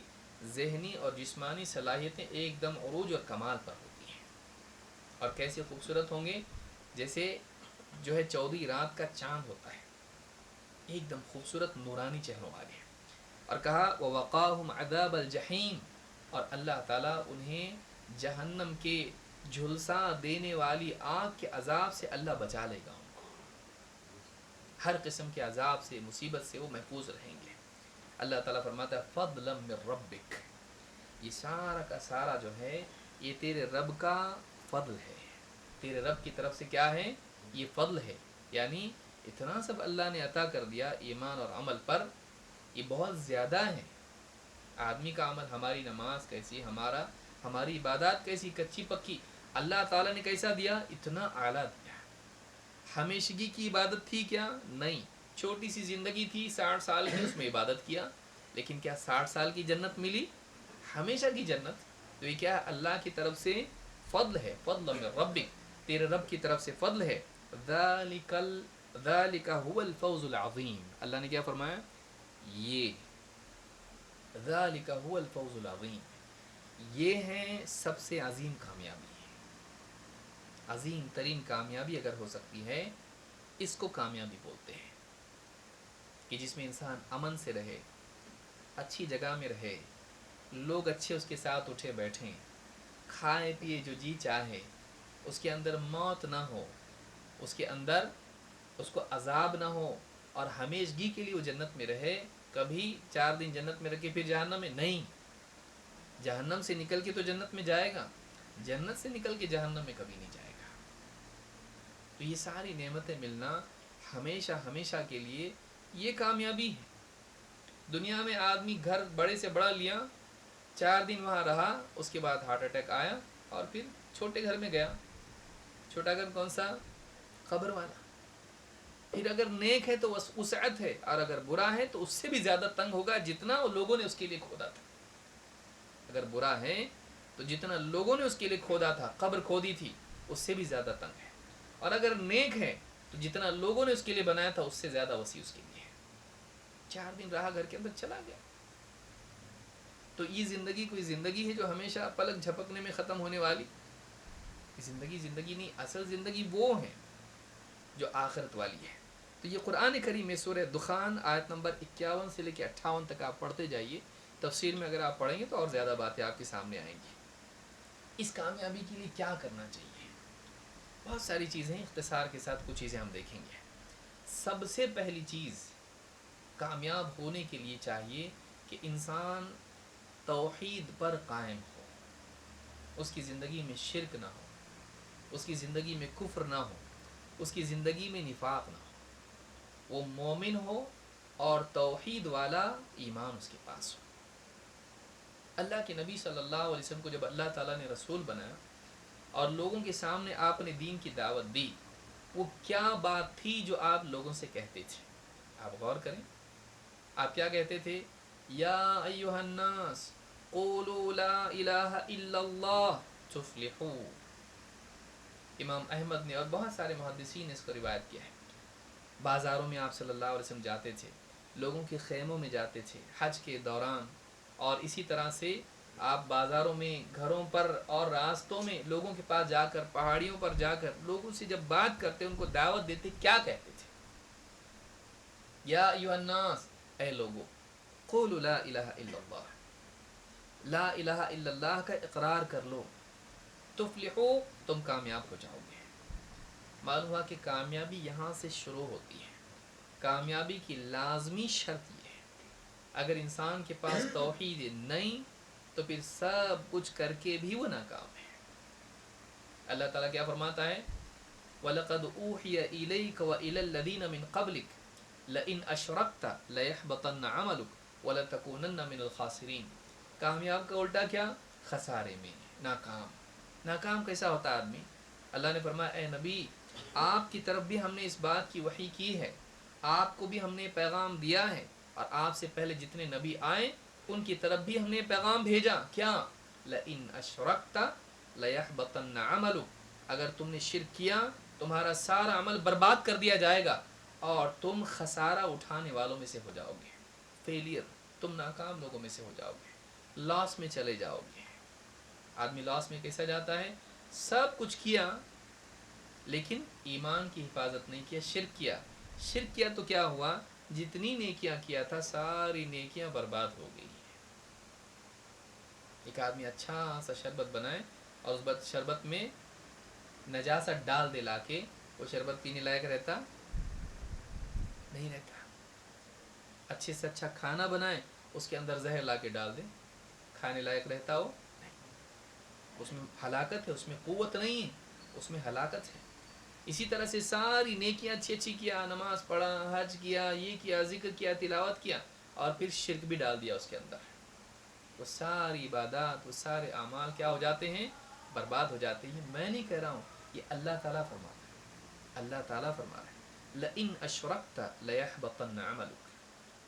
ذہنی اور جسمانی صلاحیتیں ایک دم عروج اور کمال پر ہوتی ہیں، اور کیسے خوبصورت ہوں گے، جیسے جو ہے 14 رات کا چاند ہوتا ہے، ایک دم خوبصورت نورانی چہروں والے۔ اور کہا وَوَقَاهُمْ عَذَابَ الْجَحِيمِ، اور اللہ تعالیٰ انہیں جہنم کے جھلسا دینے والی آگ کے عذاب سے اللہ بچا لے گا، ان کو ہر قسم کے عذاب سے، مصیبت سے وہ محفوظ رہیں گے۔ اللہ تعالیٰ فرماتا ہے فضلا من ربک، یہ سارا کا سارا جو ہے یہ تیرے رب کا فضل ہے، تیرے رب کی طرف سے کیا ہے؟ یہ فضل ہے، یعنی اتنا سب اللہ نے عطا کر دیا ایمان اور عمل پر، یہ بہت زیادہ ہے۔ آدمی کا عمل، ہماری نماز کیسی، ہماری عبادات کیسی کچی پکی، اللہ تعالیٰ نے کیسا دیا؟ اتنا اعلیٰ دیا۔ ہمیشگی کی عبادت تھی کیا؟ نہیں، چھوٹی سی زندگی تھی 60 سال کی، اس میں عبادت کیا، لیکن کیا 60 سال کی جنت ملی؟ ہمیشہ کی جنت؟ تو یہ کیا؟ اللہ کی طرف سے فضل ہے، فضل من ربک، تیرے رب کی طرف سے فضل ہے۔ ذالک هو الفوز العظیم، اللہ نے کیا فرمایا؟ یہ ذالک هو الفوز العظیم، یہ ہے سب سے عظیم کامیابی، عظیم ترین کامیابی اگر ہو سکتی ہے اس کو کامیابی بولتے ہیں، کہ جس میں انسان امن سے رہے، اچھی جگہ میں رہے، لوگ اچھے اس کے ساتھ اٹھے بیٹھیں، کھائے پیے جو جی چاہے، اس کے اندر موت نہ ہو، اس کے اندر اس کو عذاب نہ ہو، اور ہمیشگی کے لیے وہ جنت میں رہے، کبھی 4 دن جنت میں رکھے پھر جہنم میں نہیں، جہنم سے نکل کے تو جنت میں جائے گا، جنت سے نکل کے جہنم میں کبھی نہیں جائے گا۔ تو یہ ساری نعمتیں ملنا ہمیشہ ہمیشہ کے لیے یہ کامیابی ہے۔ دنیا میں آدمی گھر بڑے سے بڑا لیا، 4 دن وہاں رہا، اس کے بعد ہارٹ اٹیک آیا اور پھر چھوٹے گھر میں گیا۔ چھوٹا گھر کون سا؟ قبر والا۔ پھر اگر نیک ہے تو وسعت ہے، اور اگر برا ہے تو اس سے بھی زیادہ تنگ ہوگا جتنا وہ لوگوں نے اس کے لیے کھودا تھا۔ اگر برا ہے تو جتنا لوگوں نے اس کے لیے کھودا تھا، قبر کھودی تھی، اس سے بھی زیادہ تنگ ہے، اور اگر نیک ہے تو جتنا لوگوں نے اس کے لیے بنایا تھا اس سے زیادہ وسیع اس کے لیے ہے۔ 4 دن رہا گھر کے اندر، چلا گیا۔ تو یہ زندگی کوئی زندگی ہے جو ہمیشہ پلک جھپکنے میں ختم ہونے والی زندگی نہیں، اصل زندگی وہ ہے جو آخرت والی ہے۔ تو یہ قرآن کریم میں سورہ دخان آیت نمبر 51 سے لے کے 58 تک آپ پڑھتے جائیے، تفسیر میں اگر آپ پڑھیں گے تو اور زیادہ باتیں آپ کے سامنے آئیں گی۔ اس کامیابی کے لیے کیا کرنا چاہیے؟ بہت ساری چیزیں، اختصار کے ساتھ کچھ چیزیں ہم دیکھیں گے۔ سب سے پہلی چیز کامیاب ہونے کے لیے چاہیے کہ انسان توحید پر قائم ہو، اس کی زندگی میں شرک نہ ہو، اس کی زندگی میں کفر نہ ہو، اس کی زندگی میں نفاق نہ ہو، وہ مومن ہو اور توحید والا ایمان اس کے پاس ہو۔ اللہ کے نبی صلی اللہ علیہ وسلم کو جب اللہ تعالیٰ نے رسول بنایا اور لوگوں کے سامنے آپ نے دین کی دعوت دی، وہ کیا بات تھی جو آپ لوگوں سے کہتے تھے؟ آپ غور کریں، آپ کیا کہتے تھے؟ یا ایھا الناس قولوا لا الہ الا اللہ تفلحوا۔ امام احمد نے اور بہت سارے محدثین نے اس کو روایت کیا ہے۔ بازاروں میں آپ صلی اللہ علیہ وسلم جاتے تھے، لوگوں کے خیموں میں جاتے تھے حج کے دوران، اور اسی طرح سے آپ بازاروں میں، گھروں پر اور راستوں میں لوگوں کے پاس جا کر، پہاڑیوں پر جا کر لوگوں سے جب بات کرتے، ان کو دعوت دیتے، کیا کہتے تھے؟ یا ایھا الناس، اے لوگو، قولوا لا الہ الا اللہ، لا الہ الا اللہ کا اقرار کر لو، تفلحو، تم کامیاب ہو جاؤ گے۔ معلوم ہوا کہ کامیابی یہاں سے شروع ہوتی ہے۔ کامیابی کی لازمی شرط یہ ہے، اگر انسان کے پاس توحید نہیں تو پھر سب کچھ کر کے بھی وہ ناکام ہے۔ اللہ تعالیٰ کیا فرماتا ہے؟ وَلَقَدْ أُوحِيَ إِلَيْكَ وَإِلَى الَّذِينَ مِنْ قَبْلِكَ لَئِنْ أَشْرَكْتَ لَيَحْبَطَنَّ عَمَلُكَ وَلَتَكُونَنَّ مِنَ الْخَاسِرِينَ۔ کامیاب کا الٹا کیا؟ خسارے میں، ناکام۔ ناکام کیسا ہوتا ہے آدمی؟ اللہ نے فرمایا اے نبی، آپ کی طرف بھی ہم نے اس بات کی وحی کی ہے، آپ کو بھی ہم نے پیغام دیا ہے، اور آپ سے پہلے جتنے نبی آئے ان کی طرف بھی ہم نے پیغام بھیجا۔ کیا؟ لَإِنْ أَشْرَكْتَ لَيَحْبَطَنَّ عَمَلُكَ، اگر تم نے شرک کیا تمہارا سارا عمل برباد کر دیا جائے گا، اور تم خسارہ اٹھانے والوں میں سے ہو جاؤ گے، فیلئر، تم ناکام لوگوں میں سے ہو جاؤ گے، لاس میں چلے جاؤ گے۔ آدمی لاس میں کیسا جاتا ہے؟ سب کچھ کیا لیکن ایمان کی حفاظت نہیں کیا، شرک کیا۔ شرک کیا تو کیا ہوا؟ جتنی نیکیاں کیا تھا ساری نیکیاں برباد ہو گئی۔ ایک آدمی اچھا سا شربت بنائے اور اس شربت میں نجاست ڈال دے لا کے، وہ شربت پینے لائق رہتا نہیں رہتا۔ اچھے سے اچھا کھانا بنائے، اس کے اندر زہر لا کے ڈال دے، کھانے لائق رہتا ہو؟ اس میں ہلاکت ہے، اس میں قوت نہیں ہے، اس میں ہلاکت ہے۔ اسی طرح سے ساری نیکیاں اچھی اچھی کیا، نماز پڑھا، حج کیا، یہ کیا، ذکر کیا، تلاوت کیا، اور پھر شرک بھی ڈال دیا اس کے اندر، وہ ساری عبادات، وہ سارے اعمال کیا ہو جاتے ہیں؟ برباد ہو جاتے ہیں۔ میں نہیں کہہ رہا ہوں، یہ اللہ تعالیٰ فرما رہا ہے۔ اللہ تعالیٰ فرما رہا ہے لَإِنْ أَشْرَكْتَ لَيَحْبَطَنَّ عَمَلُكَ،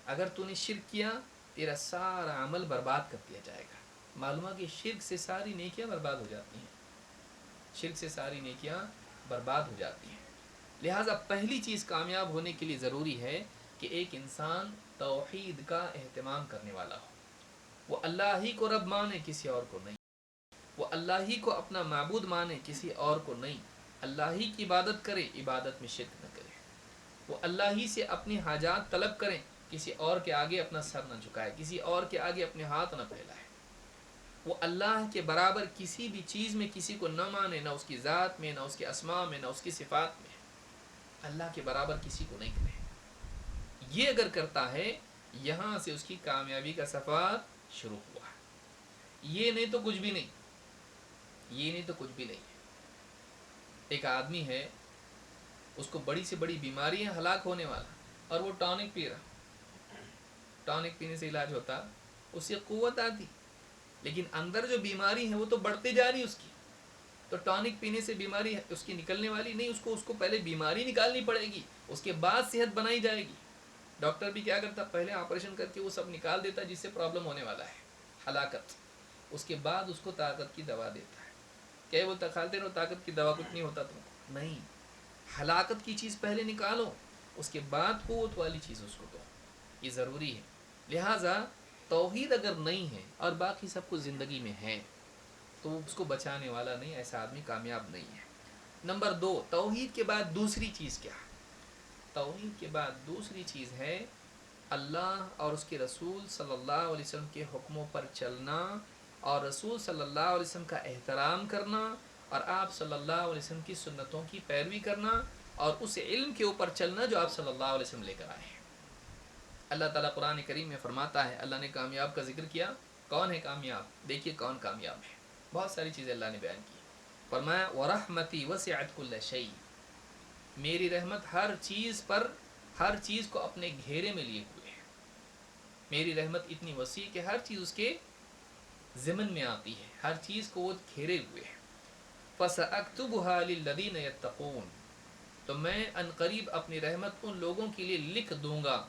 اگر تو نے شرک کیا تیرا سارا عمل برباد کر دیا جائے گا۔ معلوم ہے کہ شرک سے ساری نیکیاں برباد ہو جاتی ہیں، شرک سے ساری نیکیاں برباد ہو جاتی ہیں۔ لہٰذا پہلی چیز کامیاب ہونے کے لیے ضروری ہے کہ ایک انسان توحید کا اہتمام کرنے والا ہو، وہ اللہ ہی کو رب مانے، کسی اور کو نہیں، وہ اللہ ہی کو اپنا معبود مانے، کسی اور کو نہیں، اللہ ہی کی عبادت کرے، عبادت میں شرک نہ کرے، وہ اللہ ہی سے اپنی حاجات طلب کریں، کسی اور کے آگے اپنا سر نہ جھکائے، کسی اور کے آگے اپنے ہاتھ نہ پھیلائے، وہ اللہ کے برابر کسی بھی چیز میں کسی کو نہ مانے، نہ اس کی ذات میں، نہ اس کے اسماء میں، نہ اس کی صفات میں، اللہ کے برابر کسی کو نہیں کرے۔ یہ اگر کرتا ہے، یہاں سے اس کی کامیابی کا سفر شروع ہوا۔ یہ نہیں تو کچھ بھی نہیں، یہ نہیں تو کچھ بھی نہیں۔ ایک آدمی ہے، اس کو بڑی سے بڑی بیماری ہے، ہلاک ہونے والا، اور وہ ٹانک پی رہا۔ ٹانک پینے سے علاج ہوتا، اس سے قوت آتی، لیکن اندر جو بیماری ہے وہ تو بڑھتے جا رہی اس کی، تو ٹانک پینے سے بیماری اس کی نکلنے والی نہیں، اس کو پہلے بیماری نکالنی پڑے گی، اس کے بعد صحت بنائی جائے گی۔ ڈاکٹر بھی کیا کرتا؟ پہلے آپریشن کر کے وہ سب نکال دیتا جس سے پرابلم ہونے والا ہے، ہلاکت، اس کے بعد اس کو طاقت کی دوا دیتا ہے۔ کیا بولتا؟ کھاتے رہو، طاقت کی دوا، کچھ نہیں ہوتا تم کو، نہیں، ہلاکت کی چیز پہلے نکالو، اس کے بعد قوت والی چیز اس کو دو، یہ ضروری ہے۔ لہٰذا توحید اگر نہیں ہے اور باقی سب کچھ زندگی میں ہے تو اس کو بچانے والا نہیں، ایسا آدمی کامیاب نہیں ہے۔ نمبر 2، توحید کے بعد دوسری چیز کیا؟ توحید کے بعد دوسری چیز ہے اللہ اور اس کے رسول صلی اللہ علیہ وسلم کے حکموں پر چلنا، اور رسول صلی اللہ علیہ وسلم کا احترام کرنا، اور آپ صلی اللہ علیہ وسلم کی سنتوں کی پیروی کرنا، اور اس علم کے اوپر چلنا جو آپ صلی اللہ علیہ وسلم لے کر آئے ہیں۔ اللہ تعالیٰ قرآن کریم میں فرماتا ہے، اللہ نے کامیاب کا ذکر کیا، کون ہے کامیاب؟ دیکھیے کون کامیاب ہے، بہت ساری چیزیں اللہ نے بیان کی۔ فرمایا وَرَحْمَتِي وَسِعَتْ كُلَّ شَيْءٍ، میری رحمت ہر چیز پر، ہر چیز کو اپنے گھیرے میں لیے ہوئے ہے۔ میری رحمت اتنی وسیع کہ ہر چیز اس کے ضمن میں آتی ہے، ہر چیز کو وہ گھیرے ہوئے ہے۔ فَسَأَكْتُبُهَا لِلَّذِينَ يَتَّقُونَ، تو میں عنقریب اپنی رحمت ان لوگوں کے لیے لکھ دوں گا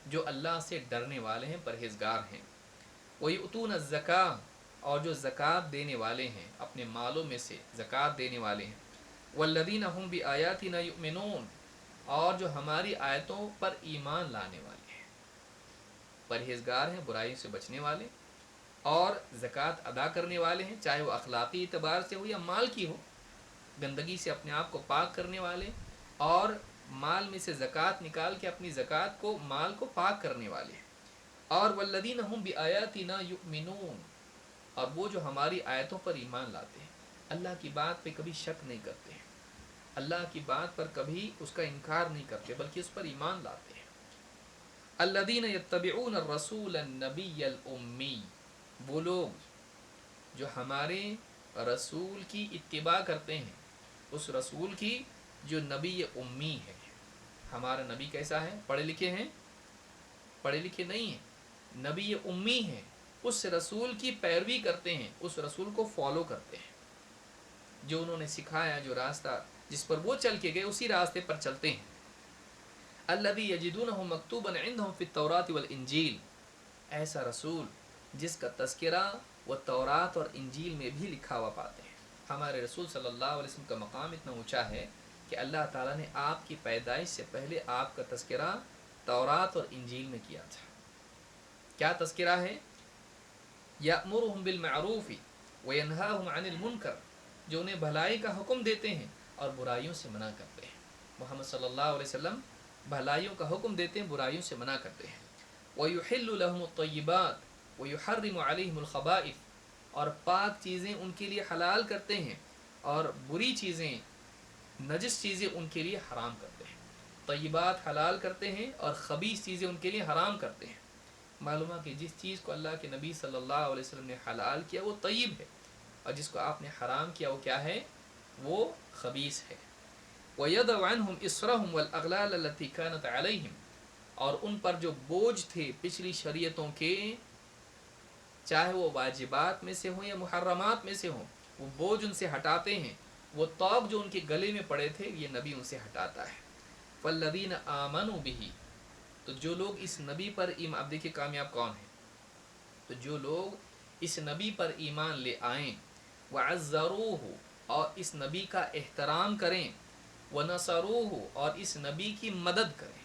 جو اللہ سے ڈرنے والے ہیں، پرہیزگار ہیں۔ وَيُؤْتُونَ الزَّكَاةَ، اور جو زکوٰۃ دینے والے ہیں، اپنے مالوں میں سے زکوٰۃ دینے والے ہیں۔ وَالَّذِينَ هُمْ بِآيَاتِنَا يُؤْمِنُونَ، اور جو ہماری آیتوں پر ایمان لانے والے ہیں، پرہیزگار ہیں، برائیوں سے بچنے والے، اور زکوٰۃ ادا کرنے والے ہیں، چاہے وہ اخلاقی اعتبار سے ہو یا مال کی ہو، گندگی سے اپنے آپ کو پاک کرنے والے، اور مال میں سے زکوٰۃ نکال کے اپنی زکوٰۃ کو، مال کو پاک کرنے والے ہیں، اور والذین هم بآیاتنا یؤمنون، اور وہ جو ہماری آیتوں پر ایمان لاتے ہیں، اللہ کی بات پہ کبھی شک نہیں کرتے ہیں، اللہ کی بات پر کبھی اس کا انکار نہیں کرتے بلکہ اس پر ایمان لاتے ہیں۔ الذین یتبعون الرسول النبی الامی، وہ لوگ جو ہمارے رسول کی اتباع کرتے ہیں، اس رسول کی جو نبی امی ہے۔ ہمارا نبی کیسا ہے؟ پڑھے لکھے ہیں؟ پڑھے لکھے نہیں ہیں، نبی امی ہیں، اس رسول کی پیروی کرتے ہیں، اس رسول کو فالو کرتے ہیں، جو انہوں نے سکھایا، جو راستہ جس پر وہ چل کے گئے اسی راستے پر چلتے ہیں۔ الذی یجدونہ مکتوبا عندہم فی التوراۃ والانجیل، ایسا رسول جس کا تذکرہ وہ تورات اور انجیل میں بھی لکھا ہوا پاتے ہیں۔ ہمارے رسول صلی اللہ علیہ وسلم کا مقام اتنا اونچا ہے کہ اللہ تعالیٰ نے آپ کی پیدائش سے پہلے آپ کا تذکرہ تورات اور انجیل میں کیا تھا۔ کیا تذکرہ ہے؟ یأمرہم بالمعروف وینہاہم عن المنکر، جو انہیں بھلائی کا حکم دیتے ہیں اور برائیوں سے منع کرتے ہیں۔ محمد صلی اللہ علیہ وسلم بھلائیوں کا حکم دیتے ہیں، برائیوں سے منع کرتے ہیں۔ وَيُحِلُّ لَهُمُ الطَّيِّبَاتِ وَيُحَرِّمُ عَلَيْهِمُ الْخَبَائِثَ، اور پاک چیزیں ان کے لیے حلال کرتے ہیں اور بری چیزیں، نجس چیزیں ان کے لیے حرام کرتے ہیں۔ طیبات حلال کرتے ہیں اور خبیث چیزیں ان کے لیے حرام کرتے ہیں۔ معلوم ہے کہ جس چیز کو اللہ کے نبی صلی اللہ علیہ وسلم نے حلال کیا وہ طیب ہے، اور جس کو آپ نے حرام کیا وہ کیا ہے؟ وہ خبیث ہے۔ وَيَضَعُ عَنْهُمْ إِصْرَهُمْ وَالْأَغْلَالَ الَّتِي كَانَتْ عَلَيْهِمْ، اور ان پر جو بوجھ تھے پچھلی شریعتوں کے، چاہے وہ واجبات میں سے ہوں یا محرمات میں سے ہوں، وہ بوجھ ان سے ہٹاتے ہیں۔ وہ طوق جو ان کے گلے میں پڑے تھے یہ نبی ان سے ہٹاتا ہے۔ فَالَّذِينَ آمَنُوا بِهِ، تو جو لوگ اس نبی پر ایمان، اب دیکھیں کامیاب کون ہے، تو جو لوگ اس نبی پر ایمان لے آئیں، وَعَزَّرُوهُ، اور اس نبی کا احترام کریں، وَنَصَرُوهُ، اور اس نبی کی مدد کریں۔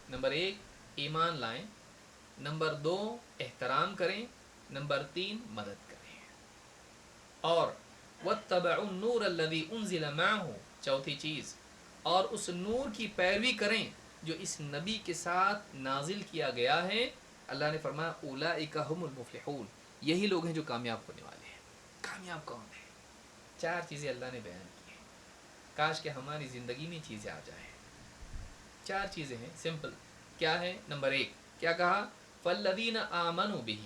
نمبر 1 ایمان لائیں، نمبر 2 احترام کریں، نمبر 3 مدد کریں، اور وَاتَّبَعُوا النُّورَ الَّذِي أُنزِلَ مَعَهُ، چوتھی چیز، اور اس نور کی پیروی کریں جو اس نبی کے ساتھ نازل کیا گیا ہے۔ اللہ نے فرمایا اولئک هم المفلحون، یہی لوگ ہیں جو کامیاب ہونے والے ہیں۔ کامیاب کون ہے؟ 4 چیزیں اللہ نے بیان کی ہیں، کاش کہ ہماری زندگی میں چیزیں آ جائیں۔ 4 چیزیں ہیں، سمپل۔ کیا ہے؟ نمبر 1 کیا کہا؟ فالذین آمنوا بہ،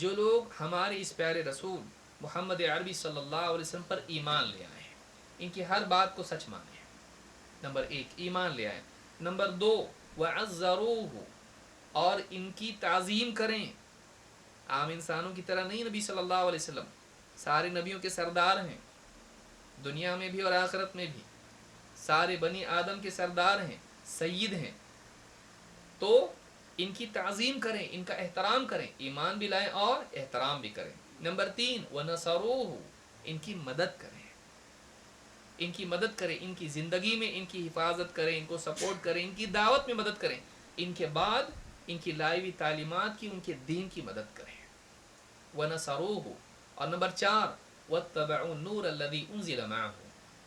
جو لوگ ہمارے اس پیارے رسول محمد عربی صلی اللہ علیہ وسلم پر ایمان لے آئے ہیں، ان کی ہر بات کو سچ مانیں۔ نمبر 1 ایمان لے آئیں۔ نمبر 2 وَعَزَّرُوهُ، اور ان کی تعظیم کریں۔ عام انسانوں کی طرح نہیں، نبی صلی اللہ علیہ وسلم سارے نبیوں کے سردار ہیں، دنیا میں بھی اور آخرت میں بھی، سارے بنی آدم کے سردار ہیں، سید ہیں، تو ان کی تعظیم کریں، ان کا احترام کریں، ایمان بھی لائیں اور احترام بھی کریں۔ نمبر 3 وَنَصَرُوهُ، ان کی مدد کریں، ان کی مدد کریں، ان کی زندگی میں ان کی حفاظت کریں، ان کو سپورٹ کریں، ان کی دعوت میں مدد کریں، ان کے بعد ان کی لائی ہوئی تعلیمات کی، ان کے دین کی مدد کریں۔ وَنَصَرُوهُ، اور نمبر 4 وَاتَّبَعُوا النُّورَ الَّذِي أُنزِلَ مَعَهُ،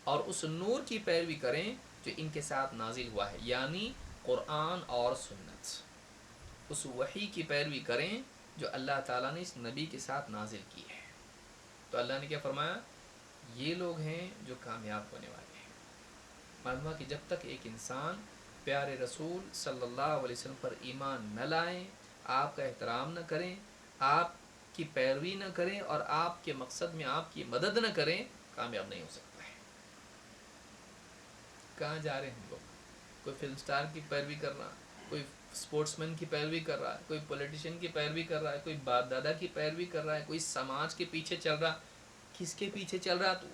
اور اس نور کی پیروی کریں جو ان کے ساتھ نازل ہوا ہے، یعنی قرآن اور سنت، اس وحی کی پیروی کریں جو اللہ تعالیٰ نے اس نبی کے ساتھ نازل کی ہے۔ تو اللہ نے کیا فرمایا؟ یہ لوگ ہیں جو کامیاب ہونے والے ہیں۔ معلوم ہے کہ جب تک ایک انسان پیارے رسول صلی اللہ علیہ وسلم پر ایمان نہ لائیں، آپ کا احترام نہ کریں، آپ کی پیروی نہ کریں اور آپ کے مقصد میں آپ کی مدد نہ کریں، کامیاب نہیں ہو سکتا ہے۔ کہاں جا رہے ہیں ہم لوگ؟ کوئی فلم سٹار کی پیروی کر رہا، کوئی اسپورٹس مین کی پیروی کر رہا ہے، کوئی پولیٹیشین کی پیروی کر رہا ہے، کوئی باپ دادا کی پیروی کر رہا ہے، کوئی سماج کے پیچھے چل رہا۔ کس کے پیچھے چل رہا تو؟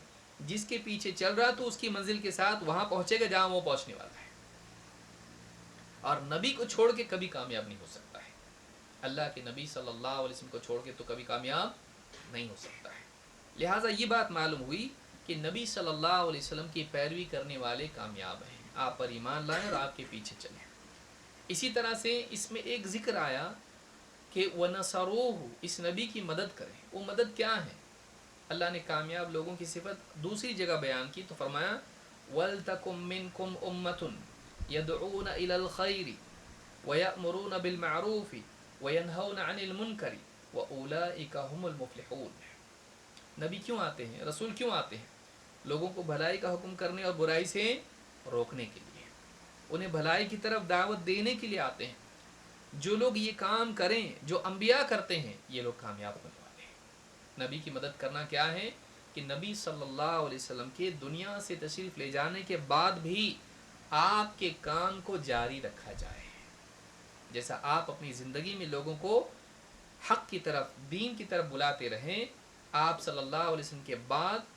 جس کے پیچھے چل رہا تو اس کی منزل کے ساتھ وہاں پہنچے گا جہاں وہ پہنچنے والا ہے، اور نبی کو چھوڑ کے کبھی کامیاب نہیں ہو سکتا ہے۔ اللہ کے نبی صلی اللہ علیہ وسلم کو چھوڑ کے تو کبھی کامیاب نہیں ہو سکتا ہے۔ لہٰذا یہ بات معلوم ہوئی کہ نبی صلی اللہ علیہ وسلم کی پیروی کرنے والے کامیاب ہیں۔ آپ پر ایمان لائیں اور آپ کے پیچھے چلیں. اسی طرح سے اس میں ایک ذکر آیا کہ وَنَصَرُوهُ، اس نبی کی مدد کریں. وہ مدد کیا ہے؟ اللہ نے کامیاب لوگوں کی صفت دوسری جگہ بیان کی تو فرمایا وَلْتَكُمْ مِنْكُمْ أُمَّةٌ يَدْعُونَ إِلَى الْخَيْرِ وَيَأْمُرُونَ بِالْمَعْرُوفِ وَيَنْهَوْنَ عَنِ الْمُنْكَرِ وَأُولَئِكَ هُمُ الْمُفْلِحُونَ. نبی کیوں آتے ہیں، رسول کیوں آتے ہیں؟ لوگوں کو بھلائی کا حکم کرنے اور برائی سے روکنے کے لیے، انہیں بھلائی کی طرف دعوت دینے کے لیے آتے ہیں. جو لوگ یہ کام کریں جو انبیاء کرتے ہیں یہ لوگ کامیاب ہونے والے ہیں. نبی کی مدد کرنا کیا ہے کہ نبی صلی اللہ علیہ وسلم کے دنیا سے تشریف لے جانے کے بعد بھی آپ کے کام کو جاری رکھا جائے. جیسا آپ اپنی زندگی میں لوگوں کو حق کی طرف، دین کی طرف بلاتے رہیں، آپ صلی اللہ علیہ وسلم کے بعد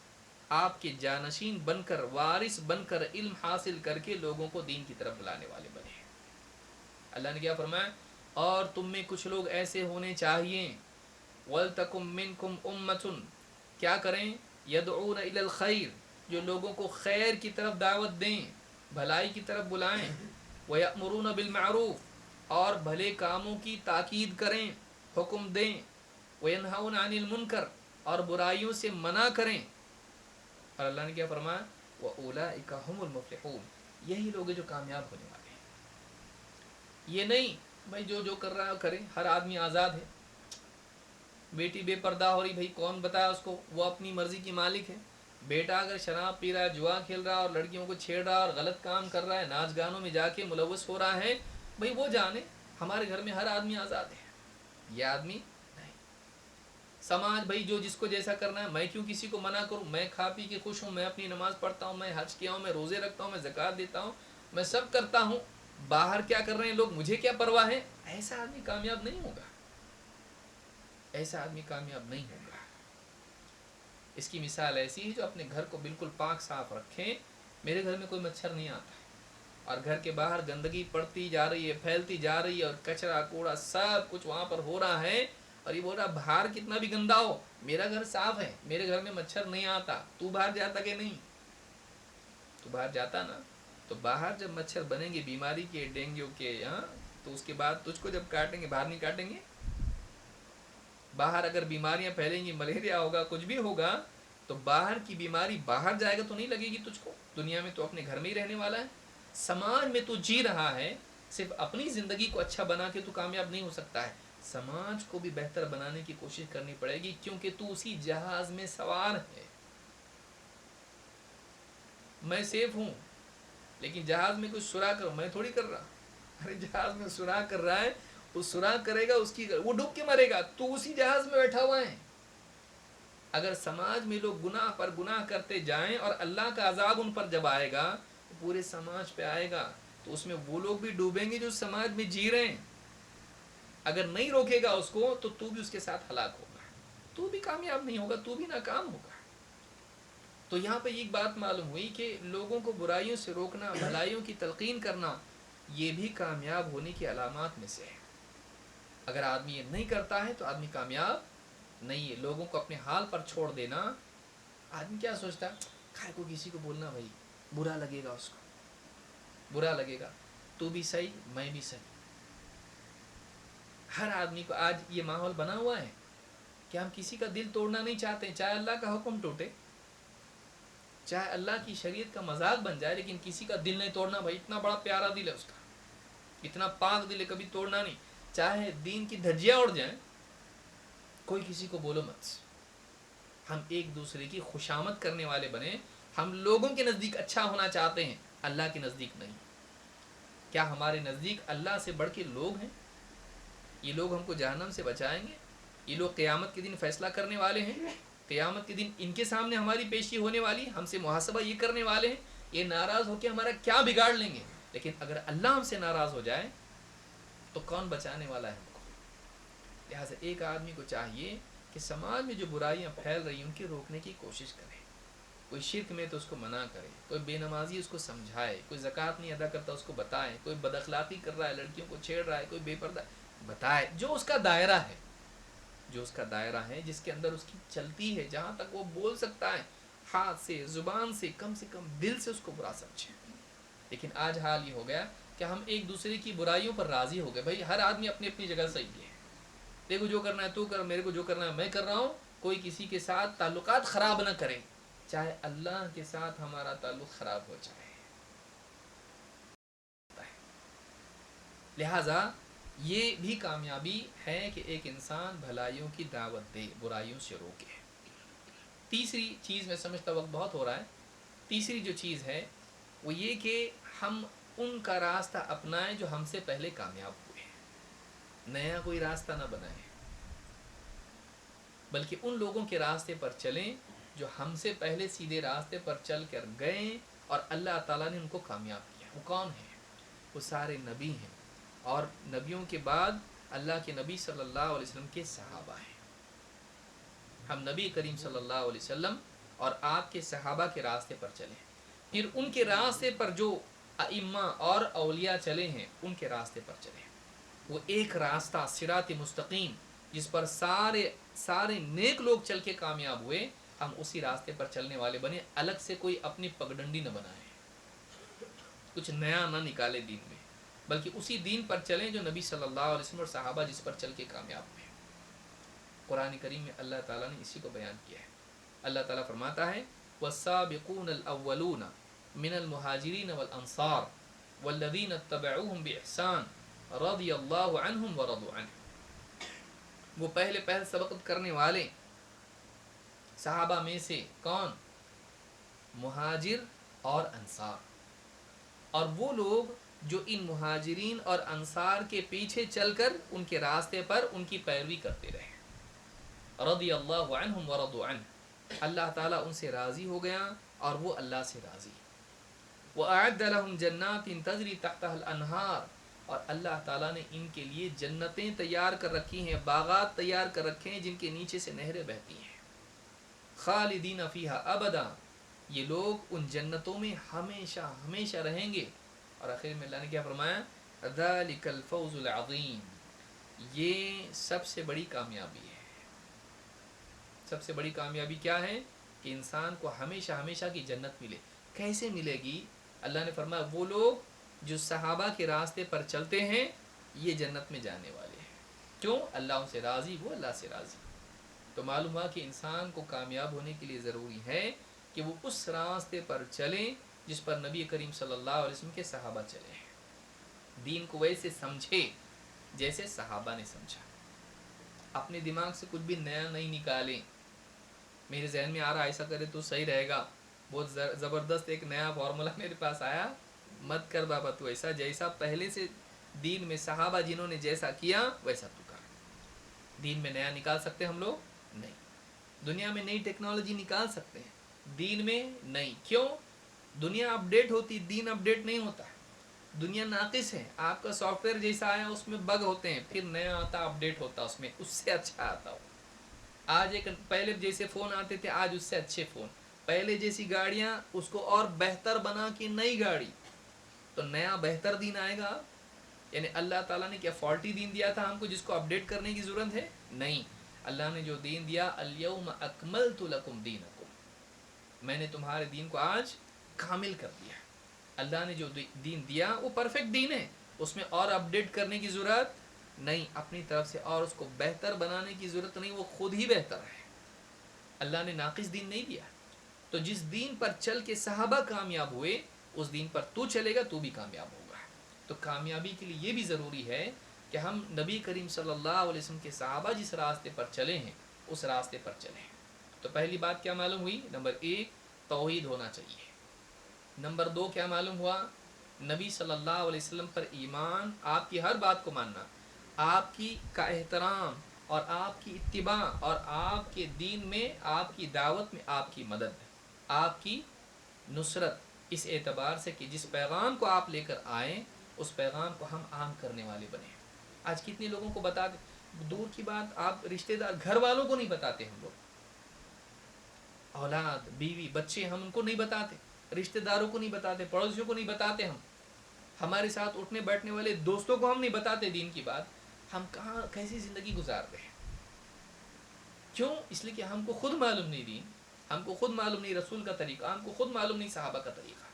آپ کے جانشین بن کر، وارث بن کر، علم حاصل کر کے لوگوں کو دین کی طرف بلانے والے بنے. اللہ نے کیا فرمایا؟ اور تم میں کچھ لوگ ایسے ہونے چاہیے وَلْتَكُمْ مِنْكُمْ أُمَّةٌ، کیا کریں؟ يَدْعُونَ إِلَى الْخَيْرِ، جو لوگوں کو خیر کی طرف دعوت دیں، بھلائی کی طرف بلائیں. وَيَأْمُرُونَ بِالْمَعْرُوفِ، اور بھلے کاموں کی تاکید کریں، حکم دیں. وَيَنْهَوْنَ عَنِ الْمُنْكَرِ، اور برائیوں سے منع کریں. اور اللہ نے کیا فرمایا؟ وَأُولَئِكَ هُمُ الْمُفْلِحُونَ، یہی لوگ ہیں جو کامیاب ہونے والے ہیں. یہ نہیں بھائی جو کر رہا ہے کرے، ہر آدمی آزاد ہے. بیٹی بے پردہ ہو رہی، بھائی کون بتایا اس کو؟ وہ اپنی مرضی کی مالک ہے. بیٹا اگر شراب پی رہا ہے، جوا کھیل رہا ہے اور لڑکیوں کو چھیڑ رہا ہے اور غلط کام کر رہا ہے، ناچ گانوں میں جا کے ملوث ہو رہا ہے، بھائی وہ جانے. ہمارے گھر میں ہر آدمی آزاد ہے. یہ آدمی نہیں. سماج بھائی جو جس کو جیسا کرنا ہے، میں کیوں کسی کو منع کروں؟ میں کھا پی کے خوش ہوں، میں اپنی نماز پڑھتا ہوں، میں حج کیا ہوں، میں روزے رکھتا ہوں، میں زکوٰۃ دیتا ہوں، میں سب کرتا ہوں. باہر کیا کر رہے ہیں لوگ، مجھے کیا پرواہ ہے؟ ایسا آدمی کامیاب نہیں ہوگا. ایسا آدمی کامیاب نہیں ہوگا. اس کی مثال ایسی ہے جو اپنے گھر کو بالکل پاک صاف رکھیں. میرے گھر میں کوئی مچھر نہیں آتا ہے اور گھر کے باہر گندگی پڑتی جا رہی ہے، پھیلتی جا رہی ہے، اور کچرا کوڑا سب کچھ وہاں پر ہو رہا ہے، اور یہ بول رہا باہر کتنا بھی گندا ہو میرا گھر صاف ہے، میرے گھر میں مچھر نہیں آتا. تو باہر جاتا کہ نہیں؟ تو باہر جاتا نا. تو باہر جب مچھر بنیں گے بیماری کے، ڈینگو کے، تو اس کے بعد تجھ کو جب کاٹیں گے، باہر نہیں کاٹیں گے؟ باہر اگر بیماریاں پھیلیں گی، ملیریا ہوگا، کچھ بھی ہوگا، تو باہر کی بیماری باہر جائے گا تو نہیں لگے گی تجھ کو. دنیا میں تو اپنے گھر میں ہی رہنے والا ہے. سماج میں تو جی رہا ہے، صرف اپنی زندگی کو اچھا بنا کے تو کامیاب نہیں ہو سکتا ہے. سماج کو بھی بہتر بنانے کی کوشش کرنی پڑے گی، کیونکہ تو اسی جہاز میں سوار ہے. میں سیف ہوں لیکن جہاز میں کچھ سوراخ کر، میں تھوڑی کر رہا. ارے جہاز میں سوراخ کر رہا ہے، وہ سوراخ کرے گا، اس کی وہ ڈوب کے مرے گا، تو اسی جہاز میں بیٹھا ہوا ہے. اگر سماج میں لوگ گناہ پر گناہ کرتے جائیں اور اللہ کا عذاب ان پر جب آئے گا، پورے سماج پہ آئے گا، تو اس میں وہ لوگ بھی ڈوبیں گے جو سماج میں جی رہے ہیں. اگر نہیں روکے گا اس کو تو بھی اس کے ساتھ ہلاک ہوگا، تو بھی کامیاب نہیں ہوگا، تو بھی ناکام ہوگا. تو یہاں پہ ایک بات معلوم ہوئی کہ لوگوں کو برائیوں سے روکنا، بھلائیوں کی تلقین کرنا، یہ بھی کامیاب ہونے کی علامات میں سے ہے. اگر آدمی یہ نہیں کرتا ہے تو آدمی کامیاب نہیں ہے. لوگوں کو اپنے حال پر چھوڑ دینا. آدمی کیا سوچتا ہے، کھائے کو کسی کو بولنا بھائی برا لگے گا، اس کو برا لگے گا. تو بھی صحیح، میں بھی صحیح. ہر آدمی کو آج یہ ماحول بنا ہوا ہے کہ ہم کسی کا دل توڑنا نہیں چاہتے، چاہے اللہ کا حکم ٹوٹے، چاہے اللہ کی شریعت کا مذاق بن جائے، لیکن کسی کا دل نہیں توڑنا. بھائی اتنا بڑا پیارا دل ہے اس کا، اتنا پاک دل ہے، کبھی توڑنا نہیں. چاہے دین کی دھجیاں اڑ جائیں، کوئی کسی کو بولو مت. ہم ایک دوسرے کی خوشامد کرنے والے بنیں. ہم لوگوں کے نزدیک اچھا ہونا چاہتے ہیں، اللہ کے نزدیک نہیں. کیا ہمارے نزدیک اللہ سے بڑھ کے لوگ ہیں؟ یہ لوگ ہم کو جہنم سے بچائیں گے؟ یہ لوگ قیامت کے دن فیصلہ کرنے والے ہیں. قیامت کے دن ان کے سامنے ہماری پیشی ہونے والی، ہم سے محاسبہ یہ کرنے والے ہیں. یہ ناراض ہو کے ہمارا کیا بگاڑ لیں گے؟ لیکن اگر اللہ ہم سے ناراض ہو جائے تو کون بچانے والا ہے ہم کو؟ لہٰذا ایک آدمی کو چاہیے کہ سماج میں جو برائیاں پھیل رہی ہیں ان کی روکنے کی کوشش کرے. کوئی شرک میں تو اس کو منع کرے، کوئی بے نمازی اس کو سمجھائے، کوئی زکوٰۃ نہیں ادا کرتا اس کو بتائے، کوئی بد اخلاقی کر رہا ہے، لڑکیوں کو چھیڑ رہا ہے، کوئی بے پردہ، بتائے. جو اس کا دائرہ ہے، جو اس کا دائرہ ہے، جس کے اندر اس کی چلتی ہے، جہاں تک وہ بول سکتا ہے، ہاتھ سے، زبان سے، کم دل سے اس کو برا سمجھے. لیکن آج حال یہ ہو گیا کہ ہم ایک دوسرے کی برائیوں پر راضی ہو گئے. بھائی ہر آدمی اپنی اپنی جگہ صحیح ہے, دیکھو جو کرنا ہے تو کر, میرے کو جو کرنا ہے میں کر رہا ہوں, کوئی کسی کے ساتھ تعلقات خراب نہ کرے, چاہے اللہ کے ساتھ ہمارا تعلق خراب ہو جائے. لہٰذا یہ بھی کامیابی ہے کہ ایک انسان بھلائیوں کی دعوت دے, برائیوں سے روکے. تیسری چیز, میں سمجھتا وقت بہت ہو رہا ہے, تیسری جو چیز ہے وہ یہ کہ ہم ان کا راستہ اپنائیں جو ہم سے پہلے کامیاب ہوئے, نیا کوئی راستہ نہ بنائیں, بلکہ ان لوگوں کے راستے پر چلیں جو ہم سے پہلے سیدھے راستے پر چل کر گئے اور اللہ تعالیٰ نے ان کو کامیاب کیا. وہ کون ہیں؟ وہ سارے نبی ہیں, اور نبیوں کے بعد اللہ کے نبی صلی اللہ علیہ وسلم کے صحابہ ہیں. ہم نبی کریم صلی اللہ علیہ وسلم اور آپ کے صحابہ کے راستے پر چلیں, پھر ان کے راستے پر جو ائمہ اور اولیاء چلے ہیں ان کے راستے پر چلیں. وہ ایک راستہ صراط مستقیم جس پر سارے نیک لوگ چل کے کامیاب ہوئے, ہم اسی راستے پر چلنے والے بنے. الگ سے کوئی اپنی پگڈنڈی نہ بنائے, کچھ نیا نہ نکالے دین میں, بلکہ اسی دین پر چلیں جو نبی صلی اللہ علیہ وسلم اور صحابہ جس پر چل کے کامیاب ہوئے. قرآن کریم میں اللہ تعالیٰ نے اسی کو بیان کیا ہے. اللہ تعالیٰ فرماتا ہے والسابقون الاولون من المہاجرین والانصار والذین اتبعوهم بإحسان رضی اللہ عنہم ورضوا عنہ. وہ پہلے سبقت کرنے والے صحابہ میں سے کون؟ مہاجر اور انصار, اور وہ لوگ جو ان مہاجرین اور انصار کے پیچھے چل کر ان کے راستے پر ان کی پیروی کرتے رہے. رضی اللہ عنہم ورضوا عنہ, اللہ تعالیٰ ان سے راضی ہو گیا اور وہ اللہ سے راضی. وَأَعَدَّ لَهُمْ جَنَّاتٍ تَجْرِي تَحْتَهَا الْأَنْهَارُ, اور اللہ تعالیٰ نے ان کے لیے جنتیں تیار کر رکھی ہیں, باغات تیار کر رکھے ہیں جن کے نیچے سے نہریں بہتی ہیں. خالدین فیہا ابدا, یہ لوگ ان جنتوں میں ہمیشہ ہمیشہ رہیں گے. اور آخر میں اللہ نے کیا فرمایا؟ ذَلِكَ الْفَوْزُ الْعَظِيمُ, یہ سب سے بڑی کامیابی ہے. سب سے بڑی کامیابی کیا ہے؟ کہ انسان کو ہمیشہ ہمیشہ کی جنت ملے. کیسے ملے گی؟ اللہ نے فرمایا وہ لوگ جو صحابہ کے راستے پر چلتے ہیں یہ جنت میں جانے والے ہیں. کیوں؟ اللہ ان سے راضی, وہ اللہ سے راضی. تو معلوم ہوا کہ انسان کو کامیاب ہونے کے لیے ضروری ہے کہ وہ اس راستے پر چلیں جس پر نبی کریم صلی اللہ علیہ وسلم کے صحابہ چلے ہیں. دین کو ویسے سمجھے جیسے صحابہ نے سمجھا, اپنے دماغ سے کچھ بھی نیا نہیں نکالیں. میرے ذہن میں آ رہا ایسا کرے تو صحیح رہے گا, بہت زبردست ایک نیا فارمولا میرے پاس آیا, مت کر بابا تو ایسا, جیسا پہلے سے دین میں صحابہ جنہوں نے جیسا کیا ویسا تو کر. دین میں نیا نکال سکتے ہم لوگ؟ نہیں. دنیا میں نئی ٹیکنالوجی نکال سکتے ہیں, دین میں نہیں. کیوں؟ دنیا اپڈیٹ ہوتی, دین اپڈیٹ نہیں ہوتا. دنیا ناقص ہے, آپ کا سافٹ ویئر جیسا آیا اس میں بگ ہوتے ہیں, پھر نیا آتا اپڈیٹ ہوتا اس میں, اس سے اچھا آتا ہو. آج ایک پہلے جیسے فون آتے تھے آج اس سے اچھے فون, پہلے جیسی گاڑیاں اس کو اور بہتر بنا کے نئی گاڑی, تو نیا بہتر دین آئے گا. یعنی اللہ تعالیٰ نے کیا فالٹی دین دیا تھا ہم کو جس کو اپڈیٹ کرنے کی ضرورت ہے؟ نہیں. اللہ نے جو دین دیا الیوم اکملت لکم دینکم, میں نے تمہارے دین کو آج کامل کر دیا. اللہ نے جو دین دیا وہ پرفیکٹ دین ہے, اس میں اور اپڈیٹ کرنے کی ضرورت نہیں, اپنی طرف سے اور اس کو بہتر بنانے کی ضرورت نہیں, وہ خود ہی بہتر ہے. اللہ نے ناقص دین نہیں دیا. تو جس دین پر چل کے صحابہ کامیاب ہوئے اس دین پر تو چلے گا تو بھی کامیاب ہوگا. تو کامیابی کے لیے یہ بھی ضروری ہے کہ ہم نبی کریم صلی اللہ علیہ وسلم کے صحابہ جس راستے پر چلے ہیں اس راستے پر چلیں. تو پہلی بات کیا معلوم ہوئی؟ نمبر 1 توحید ہونا چاہیے. نمبر 2 کیا معلوم ہوا؟ نبی صلی اللہ علیہ وسلم پر ایمان, آپ کی ہر بات کو ماننا, آپ کی کا احترام اور آپ کی اتباع اور آپ کے دین میں آپ کی دعوت میں آپ کی مدد, آپ کی نصرت, اس اعتبار سے کہ جس پیغام کو آپ لے کر آئیں اس پیغام کو ہم عام کرنے والے بنیں. آج کتنے لوگوں کو بتاتے, دور کی بات, آپ رشتہ دار گھر والوں کو نہیں بتاتے, ہم لوگ اولاد بیوی بچے ہم ان کو نہیں بتاتے, رشتہ داروں کو نہیں بتاتے, پڑوسیوں کو نہیں بتاتے, ہمارے ساتھ اٹھنے بیٹھنے والے دوستوں کو ہم نہیں بتاتے دین کی بات. ہم کہاں کیسی زندگی گزار رہے ہیں؟ کیوں؟ اس لیے کہ ہم کو خود معلوم نہیں دین, ہم کو خود معلوم نہیں رسول کا طریقہ, ہم کو خود معلوم نہیں صحابہ کا طریقہ.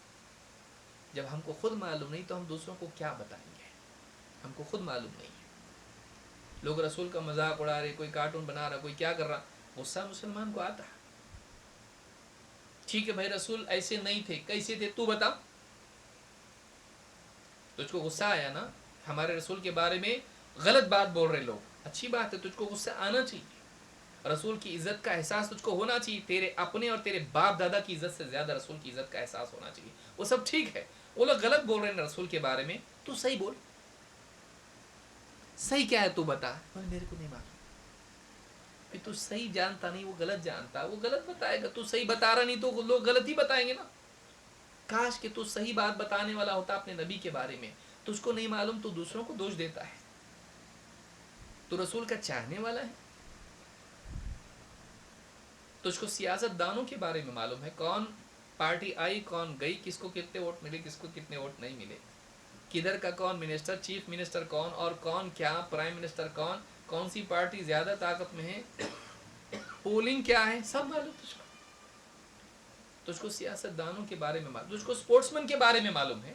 جب ہم کو خود معلوم نہیں تو ہم دوسروں کو کیا بتائیں گے؟ ہم کو خود معلوم نہیں ہے. لوگ رسول کا مذاق اڑا رہے, کوئی کارٹون بنا رہا, کوئی کیا کر رہا, غصہ مسلمان کو آتا ہے. ٹھیک ہے بھائی رسول ایسے نہیں تھے, کیسے تھے تو بتا. تجھ کو غصہ آیا نا, ہمارے رسول کے بارے میں غلط بات بول رہے لوگ, اچھی بات ہے, تجھ کو غصہ آنا چاہیے. رسول کی عزت کا احساس تجھ کو ہونا چاہیے. تیرے اپنے اور تیرے باپ دادا کی عزت سے زیادہ رسول کی عزت کا احساس ہونا چاہیے. وہ سب ٹھیک ہے, وہ لوگ غلط بول رہے ہیں رسول کے بارے میں, تو صحیح بول. صحیح کیا ہے تو بتا. میرے کو نہیں معلوم. تو صحیح جانتا نہیں, وہ غلط جانتا, وہ غلط بتائے گا. تو صحیح بتا رہا نہیں تو لوگ غلط ہی بتائیں گے نا. کاش کہ تو صحیح بات بتانے والا ہوتا اپنے نبی کے بارے میں. تو اس کو نہیں معلوم تو دوسروں کو دوش دیتا ہے. تو رسول کا چاہنے والا ہے. تو اس کو سیاست دانوں کے بارے میں معلوم ہے, کون پارٹی آئی کون گئی, کس کو کتنے ووٹ ملے, کس کو کتنے ووٹ نہیں ملے, کدھر کا کون منسٹر, چیف منسٹر کون, اور کون کیا پرائم منسٹر کون سی پارٹی زیادہ طاقت میں ہے, پولنگ کیا ہے, سب معلوم تجھ کو. تجھ کو سیاست دانوں کے بارے میں معلوم, تجھ کو اسپورٹس مین کے بارے میں معلوم ہے,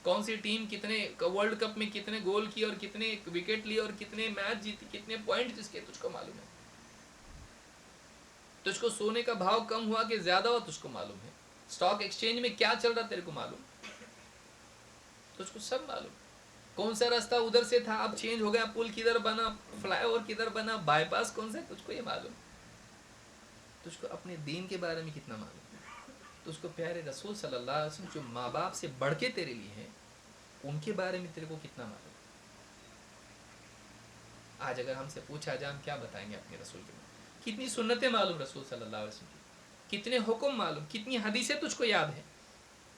کون سی ٹیم کتنے ورلڈ کپ میں کتنے گول کی اور کتنے وکٹ لیے اور کتنے میچ جیتی, کتنے پوائنٹ جس کے, تجھ کو معلوم ہے. تجھ کو سونے کا بھاؤ کم ہوا کہ زیادہ ہوا, تجھ کو معلوم ہے. اسٹاک ایکسچینج میں کیا چل رہا تیرے کو معلوم, تجھ کو سب معلوم. کون سا راستہ ادھر سے تھا اب چینج ہو گیا, پل کدھر بنا, فلائی اوور کدھر بنا, بائی پاس کون سا, تجھ کو یہ معلوم. تجھ کو اپنے دین کے بارے میں کتنا معلوم. تجھ کو پیارے رسول صلی اللہ علیہ وسلم جو ماں باپ سے بڑھ کے تیرے لیے ہیں, ان کے بارے میں تیرے کو کتنا معلوم. آج اگر ہم سے پوچھا جائے ہم کیا بتائیں گے اپنے رسول کے بارے میں. کتنی سنتیں معلوم رسول صلی اللہ علیہ وسلم کی, کتنے حکم معلوم, کتنی حدیثیں تجھ کو یاد ہیں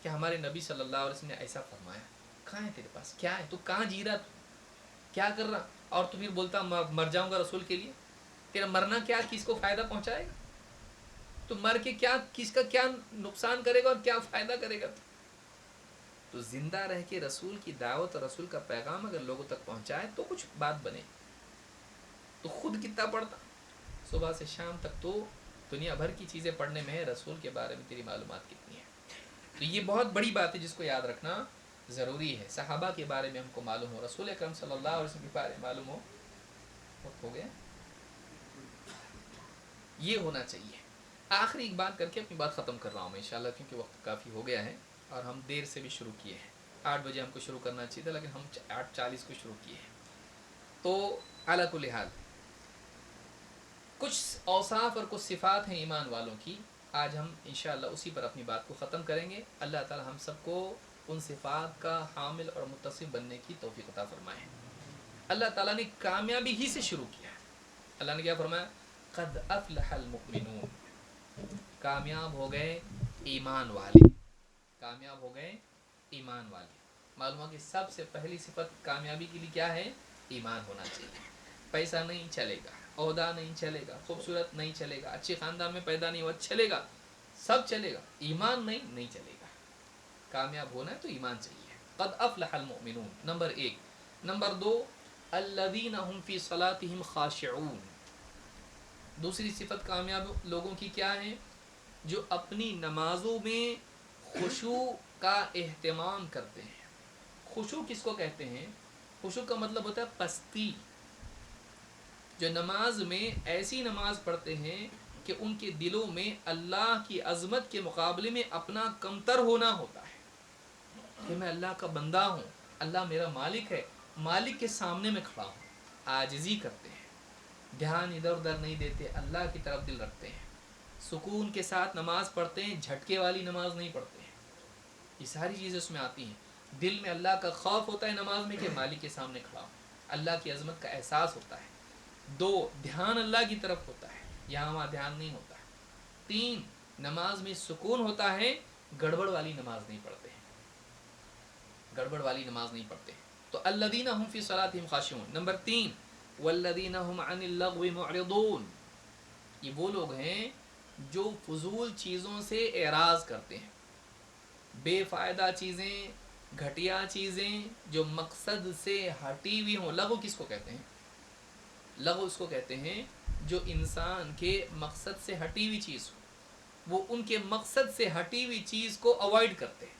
کہ ہمارے نبی صلی اللہ علیہ وسلم نے ایسا فرمایا. کہاں ہے تیرے پاس, کیا ہے, تو کہاں جی رہا, تو کیا کر رہا, اور تو پھر بولتا مر جاؤں گا رسول کے لیے. تیرا مرنا کیا کس کو فائدہ پہنچائے گا, تو مر کے کیا کس کا کیا نقصان کرے گا اور کیا فائدہ کرے گا. تو زندہ رہ کے رسول کی دعوت اور رسول کا پیغام اگر لوگوں تک پہنچائے تو کچھ بات بنے. تو خود کتنا پڑھتا, صبح سے شام تک تو دنیا بھر کی چیزیں پڑھنے میں ہے, رسول کے بارے میں تیری معلومات کتنی ہے. تو یہ بہت بڑی بات ہے جس کو یاد رکھنا ضروری ہے. صحابہ کے بارے میں ہم کو معلوم ہو, رسول اکرم صلی اللہ علیہ وسلم کے بارے میں معلوم ہو. وقت ہو گیا, یہ ہونا چاہیے. آخری ایک بات کر کے اپنی بات ختم کر رہا ہوں میں انشاءاللہ, کیونکہ وقت کافی ہو گیا ہے اور ہم دیر سے بھی شروع کیے ہیں. 8 بجے ہم کو شروع کرنا چاہیے تھا, لیکن ہم 8:40 کو شروع کیے ہیں. تو اعلیٰ کل حال کچھ اوصاف اور کچھ صفات ہیں ایمان والوں کی. آج ہم انشاءاللہ اسی پر اپنی بات کو ختم کریں گے. اللہ تعالی ہم سب کو ان صفات کا حامل اور متصف بننے کی توفیق عطا فرمائے. اللہ تعالیٰ نے کامیابی ہی سے شروع کیا. اللہ نے کیا فرمایا, قد افلح المؤمنون, کامیاب ہو گئے ایمان والے, کامیاب ہو گئے ایمان والے. معلوم ہو کہ سب سے پہلی صفت کامیابی کے لیے کیا ہے, ایمان ہونا چاہیے. پیسہ نہیں چلے گا, عہدہ نہیں چلے گا, خوبصورت نہیں چلے گا, اچھے خاندان میں پیدا نہیں ہوا چلے گا, سب چلے گا, ایمان نہیں چلے گا. کامیاب ہونا ہے تو ایمان چاہیے. قد افلح المؤمنون نمبر 1. نمبر 2, الذین هم فی صلاتهم خاشعون. دوسری صفت کامیاب لوگوں کی کیا ہے, جو اپنی نمازوں میں خشوع کا اہتمام کرتے ہیں. خشوع کس کو کہتے ہیں, خشوع کا مطلب ہوتا ہے پستی. جو نماز میں ایسی نماز پڑھتے ہیں کہ ان کے دلوں میں اللہ کی عظمت کے مقابلے میں اپنا کمتر ہونا ہوتا ہے, کہ میں اللہ کا بندہ ہوں, اللہ میرا مالک ہے, مالک کے سامنے میں کھڑا ہوں. عاجزی کرتے ہیں, دھیان ادھر ادھر نہیں دیتے, اللہ کی طرف دل رکھتے ہیں, سکون کے ساتھ نماز پڑھتے ہیں, جھٹکے والی نماز نہیں پڑھتے ہیں. یہ ساری چیزیں اس میں آتی ہیں. دل میں اللہ کا خوف ہوتا ہے نماز میں کہ مالک کے سامنے کھڑا ہوں, اللہ کی عظمت کا احساس ہوتا ہے. 2, دھیان اللہ کی طرف ہوتا ہے, یہاں وہاں دھیان نہیں ہوتا ہے. 3, نماز میں سکون ہوتا ہے, گڑبڑ والی نماز نہیں پڑھتے ہیں, گڑبڑ والی نماز نہیں پڑھتے. تو الذین هم فی صلاتهم خاشعون. نمبر 3, والذین هم عن اللغو معرضون. یہ وہ لوگ ہیں جو فضول چیزوں سے اعراض کرتے ہیں, بے فائدہ چیزیں, گھٹیا چیزیں جو مقصد سے ہٹی ہوئی ہوں. لغو کس کو کہتے ہیں, لغو اس کو کہتے ہیں جو انسان کے مقصد سے ہٹی ہوئی چیز ہو, وہ ان کے مقصد سے ہٹی ہوئی چیز کو اوائڈ کرتے ہیں.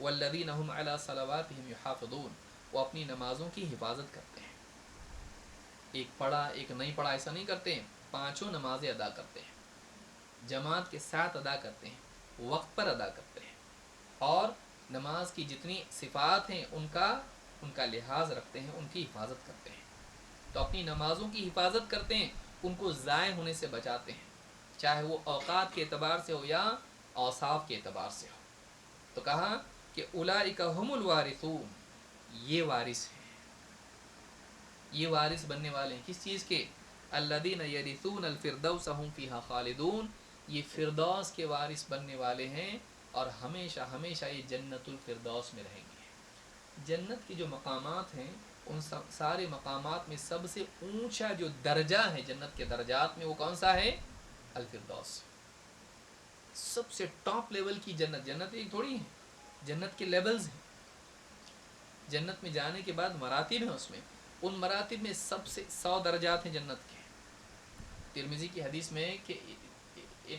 والذین هم علی صلواتهم یحافظون، وہ اپنی نمازوں کی حفاظت کرتے ہیں. ایک پڑھا ایک نہیں پڑھا ایسا نہیں کرتے ہیں، پانچوں نمازیں ادا کرتے ہیں، جماعت کے ساتھ ادا کرتے ہیں، وقت پر ادا کرتے ہیں، اور نماز کی جتنی صفات ہیں ان کا لحاظ رکھتے ہیں، ان کی حفاظت کرتے ہیں. تو اپنی نمازوں کی حفاظت کرتے ہیں، ان کو ضائع ہونے سے بچاتے ہیں، چاہے وہ اوقات کے اعتبار سے ہو یا اوصاف کے اعتبار سے ہو. تو کہا کہ اولئک هم الوارثون، یہ وارث ہیں، یہ وارث بننے والے ہیں کس چیز کے؟ الذین یرثون الفردوس هم فیہا خالدون، یہ فردوس کے وارث بننے والے ہیں اور ہمیشہ ہمیشہ یہ جنت الفردوس میں رہیں گے. جنت کی جو مقامات ہیں ان سارے مقامات میں سب سے اونچا جو درجہ ہے جنت کے درجات میں وہ کون سا ہے؟ الفردوس. سب سے ٹاپ لیول کی جنت. جنت ایک تھوڑی ہے، جنت کے لیولز ہیں. جنت میں جانے کے بعد مراتب ہیں، اس میں ان مراتب میں سب سے 100 درجات ہیں جنت کے. ترمذی کی حدیث میں کہ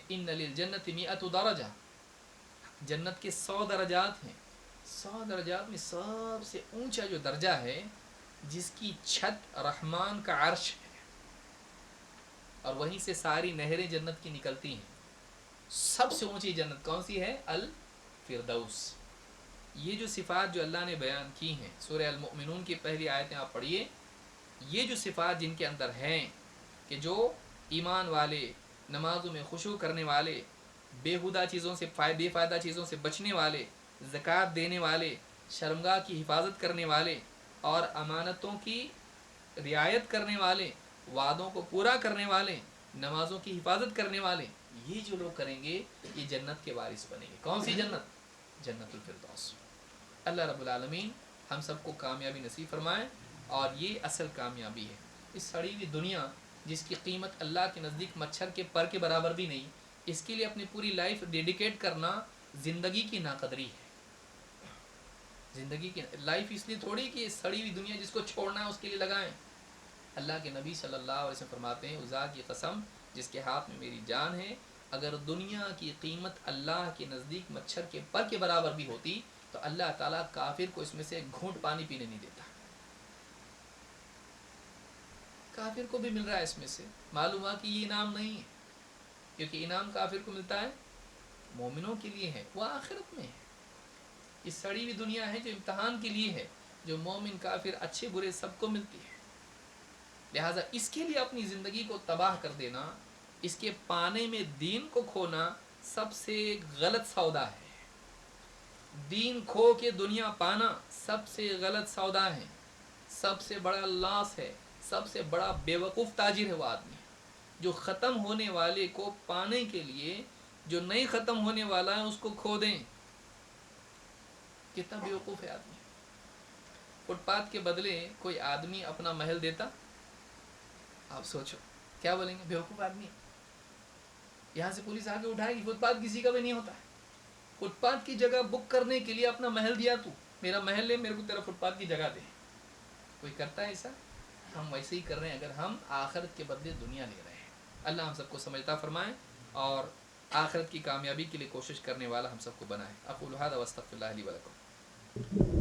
ان للجنت 100 درجہ، جنت کے 100 درجات ہیں. 100 درجات میں سب سے اونچا جو درجہ ہے جس کی چھت رحمان کا عرش ہے، اور وہیں سے ساری نہریں جنت کی نکلتی ہیں. سب سے اونچی جنت کون سی ہے؟ الفردوس. یہ جو صفات جو اللہ نے بیان کی ہیں سورہ المؤمنون کی پہلی آیتیں آپ پڑھیے، یہ جو صفات جن کے اندر ہیں کہ جو ایمان والے، نمازوں میں خشوع کرنے والے، بےہودہ چیزوں سے بے فائدہ چیزوں سے بچنے والے، زکوٰۃ دینے والے، شرمگاہ کی حفاظت کرنے والے، اور امانتوں کی رعایت کرنے والے، وعدوں کو پورا کرنے والے، نمازوں کی حفاظت کرنے والے، یہ جو لوگ کریں گے یہ جنت کے وارث بنیں گے. کون سی جنت؟ جنت الفردوس. اللہ رب العالمین ہم سب کو کامیابی نصیب فرمائے، اور یہ اصل کامیابی ہے. اس سڑی ہوئی دنیا جس کی قیمت اللہ کے نزدیک مچھر کے پر کے برابر بھی نہیں، اس کے لیے اپنی پوری لائف ڈیڈیکیٹ کرنا زندگی کی ناقدری ہے. زندگی کی لائف اس لیے تھوڑی کہ سڑی ہوئی دنیا جس کو چھوڑنا ہے اس کے لیے لگائیں. اللہ کے نبی صلی اللہ علیہ وسلم فرماتے ہیں عزا کی قسم جس کے ہاتھ میں میری جان ہے، اگر دنیا کی قیمت اللہ کے نزدیک مچھر کے پر کے برابر بھی ہوتی تو اللہ تعالیٰ کافر کو اس میں سے ایک گھونٹ پانی پینے نہیں دیتا. کافر کو بھی مل رہا ہے اس میں سے. معلوم ہوا کہ یہ انعام نہیں ہے، کیونکہ انعام کافر کو ملتا ہے، مومنوں کے لیے ہے، وہ آخرت میں ہے. یہ سڑی ہوئی دنیا ہے جو امتحان کے لیے ہے، جو مومن کافر اچھے برے سب کو ملتی ہے. لہٰذا اس کے لیے اپنی زندگی کو تباہ کر دینا، اس کے پانے میں دین کو کھونا سب سے غلط سودا ہے. دین کھو کے دنیا پانا سب سے غلط سودا ہے، سب سے بڑا لاس ہے، سب سے بڑا بیوقوف تاجر ہے وہ آدمی جو ختم ہونے والے کو پانے کے لیے جو نہیں ختم ہونے والا ہے اس کو کھو دیں. کتنا بیوقوف ہے آدمی. فٹ پاتھ کے بدلے کوئی آدمی اپنا محل دیتا، آپ سوچو کیا بولیں گے؟ بیوقوف آدمی. یہاں سے پولیس آ کے اٹھائے گی. فٹ پاتھ کسی کا بھی نہیں ہوتا ہے. فٹ پاتھ کی جگہ بک کرنے کے لیے اپنا محل دیا، تو میرا محل لے، میرے کو تیرا فٹ پاتھ کی جگہ دے. کوئی کرتا ہے ایسا؟ ہم ویسے ہی کر رہے ہیں اگر ہم آخرت کے بدلے دنیا لے رہے ہیں. اللہ ہم سب کو سمجھتا فرمائے اور آخرت کی کامیابی کے لیے کوشش کرنے والا ہم سب کو بنائے. اقول ھذا واستغفر اللہ لی ولکم.